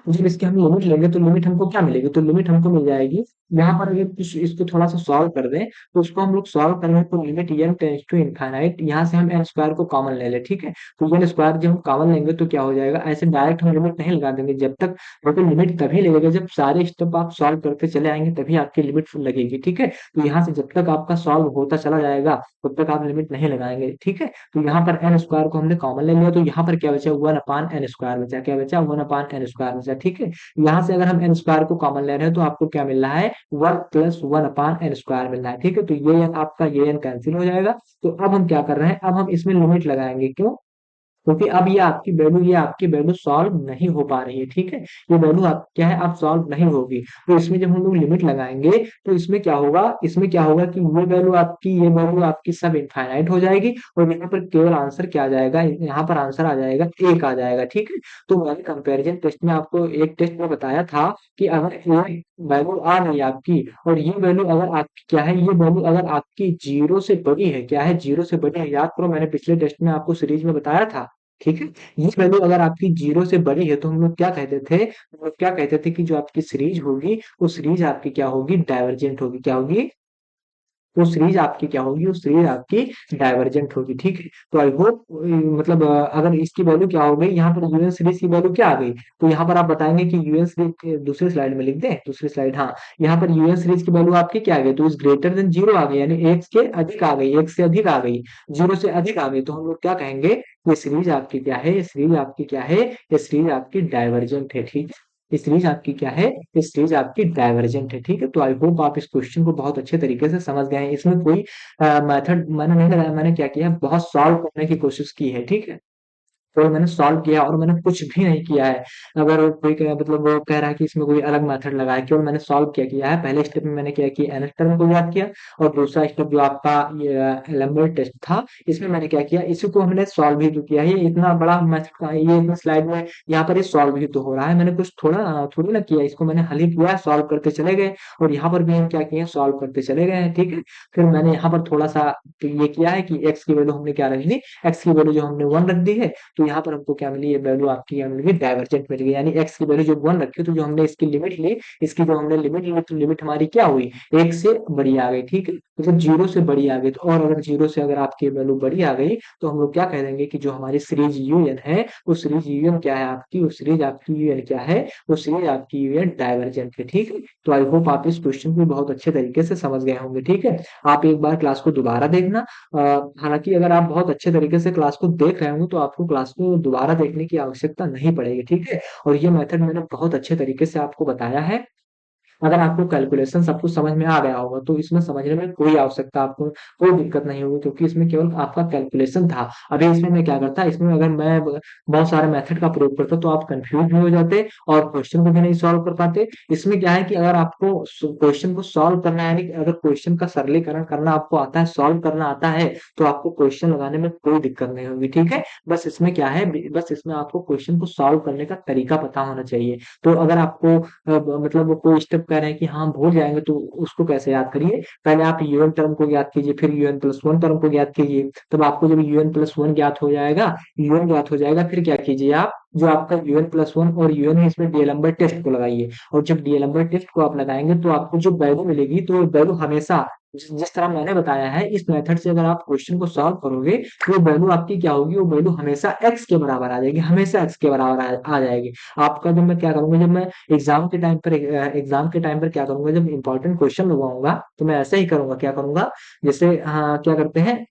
S1: जब इसकी हम लिमिट लेंगे तो लिमिट हमको क्या मिलेगी, तो लिमिट हमको मिल जाएगी, यहाँ पर अगर इसको थोड़ा सा सॉल्व कर दें, तो उसको हम लोग सॉल्व करेंगे तो limit n tends to infinite, यहाँ से हम एन स्क्वायर को कॉमन ले लें, ठीक है। तो एन स्क्वायर जब हम कॉमन लेंगे तो क्या हो जाएगा, ऐसे डायरेक्ट हम लिमिट नहीं लगा देंगे, जब तक टोटल लिमिट तभी लगेगा जब सारे स्टेप आप सॉल्व करते चले आएंगे, तभी आपकी लिमिट लगेगी, ठीक है। तो यहाँ से जब तक आपका सॉल्व होता चला जाएगा तब तक आप लिमिट नहीं लगाएंगे, ठीक है। तो यहाँ पर एन स्क्वायर को हमने कॉमन ले लिया, तो यहाँ पर क्या बचा, वन अपान एन स्क्वायर बचा, क्या बचा, वन अपान एन स्क्वायर बचा, ठीक है। यहाँ से अगर हम एन स्क्वायर को कॉमन ले रहे हैं तो आपको क्या मिल रहा है, one plus one upon n square मिल रहा है, ठीक है। तो ये एन आपका ये एन कैंसिल हो जाएगा। तो अब हम क्या कर रहे हैं, अब हम इसमें लिमिट लगाएंगे, क्यों, क्योंकि अब ये आपकी वैल्यू सॉल्व नहीं हो पा रही है, ठीक है। ये वैल्यू आप क्या है, अब सॉल्व नहीं होगी, तो इसमें जब हम लोग लिमिट लगाएंगे तो इसमें क्या होगा कि ये वैल्यू आपकी सब इनफाइनाइट हो जाएगी, और यहाँ पर केवल आंसर क्या आ जाएगा, यहाँ पर आंसर आ जाएगा एक आ जाएगा, ठीक है। तो मैंने कंपैरिजन टेस्ट में आपको एक टेस्ट में बताया था कि अगर ये वैल्यू आ गई आपकी, और ये वैल्यू अगर आपकी क्या है, ये वैल्यू अगर आपकी जीरो से बड़ी है, क्या है, जीरो से बड़ी है, याद करो मैंने पिछले टेस्ट में आपको सीरीज में बताया था, ठीक है। ये वैल्यू अगर आपकी जीरो से बड़ी है तो हम लोग क्या कहते थे, हम लोग क्या कहते थे कि जो आपकी सीरीज होगी वो सीरीज आपकी क्या होगी, डाइवर्जेंट होगी, क्या होगी, वो सीरीज आपकी क्या होगी, वो सीरीज आपकी डाइवर्जेंट होगी, ठीक है। तो आई होप मतलब अगर इसकी वैल्यू क्या हो गई, यहाँ पर यूएन सीरीज की वैल्यू क्या आ गई, तो यहाँ पर आप बताएंगे कि यूएन सीरीज, दूसरी स्लाइड में लिख दें, दूसरी स्लाइड, हाँ, यहाँ पर यूएन सीरीज की वैल्यू आपकी क्या आ गई, तो इस ग्रेटर देन जीरो आ गई, यानी एक के अधिक आ गई, एक से अधिक आ गई, जीरो से अधिक आ गई, तो हम लोग क्या कहेंगे, ये सीरीज आपकी क्या है, ये सीरीज आपकी क्या है, ये सीरीज आपकी डाइवर्जेंट है, ठीक है। ये सीरीज आपकी क्या है, ये सीरीज आपकी डाइवर्जेंट है, ठीक है। तो आई होप आप इस क्वेश्चन को बहुत अच्छे तरीके से समझ गए हैं। इसमें कोई मेथड मैंने नहीं लगाया, मैंने क्या किया, बहुत सॉल्व करने की कोशिश की है, ठीक है। तो मैंने सॉल्व किया और मैंने कुछ भी नहीं किया है। अगर कोई मतलब वो कह रहा है कि इसमें कोई अलग मेथड लगा है, केवल मैंने सॉल्व क्या किया है, पहले स्टेप में मैंने क्या किया, nth टर्म को याद किया, और दूसरा स्टेप जो आपका ये लैम्बर्ट टेस्ट था, इसमें मैंने क्या किया, इसी को हमने सॉल्व भी तो किया है। ये इतना बड़ा मेथड का, ये इतना स्लाइड में यहाँ पर ये सॉल्व भी तो हो रहा है, मैंने कुछ थोड़ा थोड़ी ना किया, इसको मैंने हल ही किया, सॉल्व करते चले गए, और यहाँ पर भी हम क्या किए, सॉल्व करते चले गए हैं, ठीक है। फिर मैंने यहाँ पर थोड़ा सा ये किया है कि एक्स की वैल्यू हमने क्या रख दी, एक्स की वैल्यू जो हमने 1 रख दी है, तो यहाँ पर हमको क्या मिली, ये वैल्यू आपकी क्या मिल गई, डाइवर्जेंट मिल गई, यानी एक्स की वैल्यू जो 1 रखी, तो जो हमने इसकी लिमिट ली, इसकी जो हमने लिमिट ली, तो लिमिट हमारी क्या हुई, एक से बड़ी आ गई, ठीक है, मतलब जीरो से बड़ी आ गई। तो और अगर जीरो से अगर आपकी वैल्यू बड़ी आ गई, तो हम लोग क्या कह देंगे कि जो हमारी सीरीज यूएन है, वो सीरीज यूएन क्या है आपकी, वो सीरीज आपकी यूएन क्या है, वो सीरीज आपकी यूएन डाइवर्जेंट है, ठीक है। तो आई होप आप इस क्वेश्चन को बहुत अच्छे तरीके से समझ गए होंगे, ठीक है। आप एक बार क्लास को दोबारा देखना। हालांकि अगर आप बहुत अच्छे तरीके से क्लास को देख रहे होंगे, तो आपको क्लास को दोबारा देखने की आवश्यकता नहीं पड़ेगी, ठीक है। और ये मेथड मैंने बहुत अच्छे तरीके से आपको बताया है। अगर आपको कैलकुलेशन सब कुछ समझ में आ गया होगा, तो इसमें समझने में कोई आवश्यकता आपको कोई दिक्कत नहीं होगी, क्योंकि इसमें केवल आपका कैलकुलेशन था। अभी इसमें मैं क्या करता, इसमें अगर मैं बहुत सारे मेथड का प्रयोग करता, तो आप कंफ्यूज भी हो जाते और क्वेश्चन को भी नहीं सॉल्व कर पाते। इसमें क्या है कि अगर आपको क्वेश्चन को सॉल्व करना है, यानी कि अगर क्वेश्चन का सरलीकरण करना आपको आता है, सॉल्व करना आता है, तो आपको क्वेश्चन लगाने में कोई दिक्कत नहीं होगी, ठीक है। बस इसमें क्या है, बस इसमें आपको क्वेश्चन को सॉल्व करने का तरीका पता होना चाहिए। तो अगर आपको मतलब वो कोई स्टेप कह रहे हैं कि हाँ भूल जाएंगे, तो उसको कैसे याद करिए, पहले आप यूएन टर्म को याद कीजिए, फिर यूएन प्लस वन टर्म को याद कीजिए। तब आपको जब यूएन प्लस वन ज्ञात हो जाएगा, यूएन ज्ञात हो जाएगा, फिर क्या कीजिए आप, जो आपका यूएन प्लस वन और यूएन है, इसमें डीएलएम्बर टेस्ट को लगाइए, और जब डीएलएम्बर टेस्ट को आप लगाएंगे, तो आपको जो वैल्यू मिलेगी, तो वैल्यू हमेशा जिस तरह मैंने बताया है, इस मेथड से अगर आप क्वेश्चन को सॉल्व करोगे, तो वो वैल्यू आपकी क्या होगी, वो वैल्यू हमेशा एक्स के बराबर आ जाएगी, हमेशा एक्स के बराबर आ जाएगी। आपका जब मैं क्या करूंगा, जब मैं एग्जाम के टाइम पर क्या करूंगा, जब इंपॉर्टेंट क्वेश्चन लगवाऊंगा, तो मैं ऐसा ही करूंगा, क्या करूंगा, जैसे हाँ क्या करते हैं,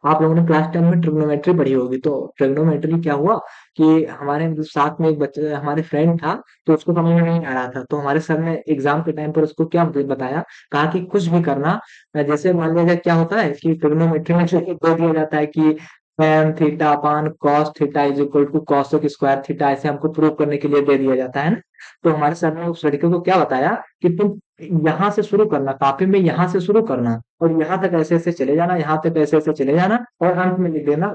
S1: आप लोगों ने क्लास 10 में ट्रिग्नोमेट्री पढ़ी होगी, तो ट्रिग्नोमेट्री क्या हुआ कि हमारे मतलब साथ में एक बच्चे, हमारे फ्रेंड था, तो उसको समझ में नहीं आ रहा था, तो हमारे सर ने एग्जाम के टाइम पर उसको क्या बताया, कहा कि कुछ भी करना, जैसे मान लीजिए क्या होता है कि ट्रिग्नोमेट्री में जो दे दिया जाता है कि tan theta upon cos theta is equal to cosec square theta, ऐसे हमको प्रूव करने के लिए दे दिया जाता है ना। तो हमारे सर ने उस लड़के को क्या बताया कि तुम यहाँ से शुरू करना, कॉपी में यहाँ से शुरू करना, और यहाँ तक ऐसे ऐसे चले जाना, यहाँ तक ऐसे ऐसे चले जाना, और अंत में लिख देना,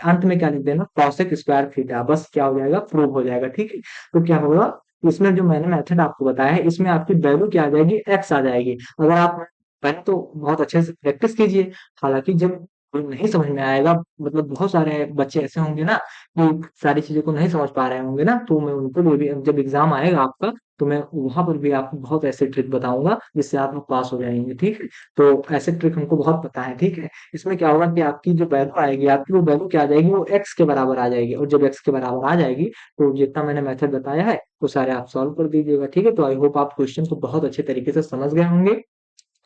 S1: अंत में क्या लिख देना, cosec स्क्वायर थीटा, बस क्या हो जाएगा, प्रूव हो जाएगा, ठीक है। तो क्या होगा, इसमें जो मैंने मेथड आपको बताया है, इसमें आपकी वैल्यू क्या आ जाएगी, एक्स आ जाएगी। अगर आप पहले तो बहुत अच्छे से प्रैक्टिस कीजिए। हालांकि जब नहीं समझ में आएगा, मतलब बहुत सारे बच्चे ऐसे होंगे ना कि सारी चीज़ों को नहीं समझ पा रहे होंगे ना, तो मैं उनको भी जब एग्ज़ाम आएगा आपका, तो मैं वहाँ पर भी आपको बहुत ऐसे ट्रिक बताऊँगा, जिससे आप लोग पास हो जाएँगे, ठीक है? तो ऐसे ट्रिक हमको बहुत पता है, ठीक है? इसमें क्या होगा कि आपकी जो वैल्यू आएगी, आपकी वो वैल्यू क्या आ जाएगी, वो एक्स के बराबर आ जाएगी, और जब एक्स के बराबर आ जाएगी, तो जितना मैंने मेथड बताया है, वो सारे आप सॉल्व कर दीजिएगा, ठीक है? तो आई होप आप क्वेश्चन को बहुत अच्छे तरीके से समझ गए होंगे।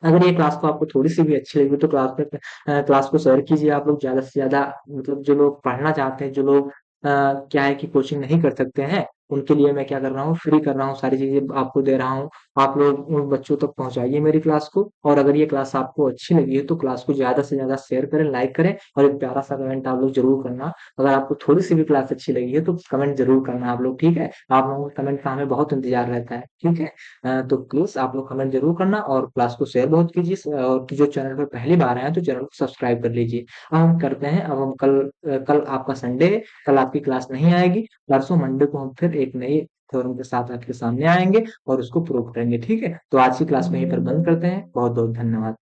S1: अगर ये क्लास को आपको थोड़ी-सी भी अच्छी लगी, तो क्लास को शेयर कीजिए आप लोग ज़्यादा से ज़्यादा, मतलब जो लोग पढ़ना चाहते हैं, जो लोग क्या है कि कोचिंग नहीं कर सकते हैं, उनके लिए मैं क्या कर रहा हूँ, फ्री कर रहा हूँ, सारी चीज़ें आपको दे रहा हूँ। आप लोग उन बच्चों तक पहुँचाइए मेरी क्लास को, और अगर ये क्लास आपको अच्छी लगी है, तो क्लास को ज़्यादा से ज़्यादा शेयर करें, लाइक करें, और एक प्यारा-सा कमेंट आप लोग ज़रूर करना। अगर आपको थोड़ी-सी भी क्लास अच्छी लगी है, तो कमेंट ज़रूर करना आप लोग, ठीक है? आप लोगों के कमेंट का हमें बहुत इंतज़ार रहता है, ठीक है? तो प्लीज़ आप लोग कमेंट ज़रूर करना, और क्लास को शेयर बहुत कीजिए, और जो चैनल पर पहली बार आए हैं, तो चैनल को सब्सक्राइब कर लीजिए। अब हम करते हैं, अब हम कल आपका संडे है, कल आपकी क्लास नहीं आएगी, परसों मंडे को हम फिर एक नई थ्योरम के साथ आपके सामने आएँगे और उसको प्रूव करेंगे, ठीक है? तो आज की क्लास को यहीं पर बंद करते हैं। बहुत-बहुत धन्यवाद।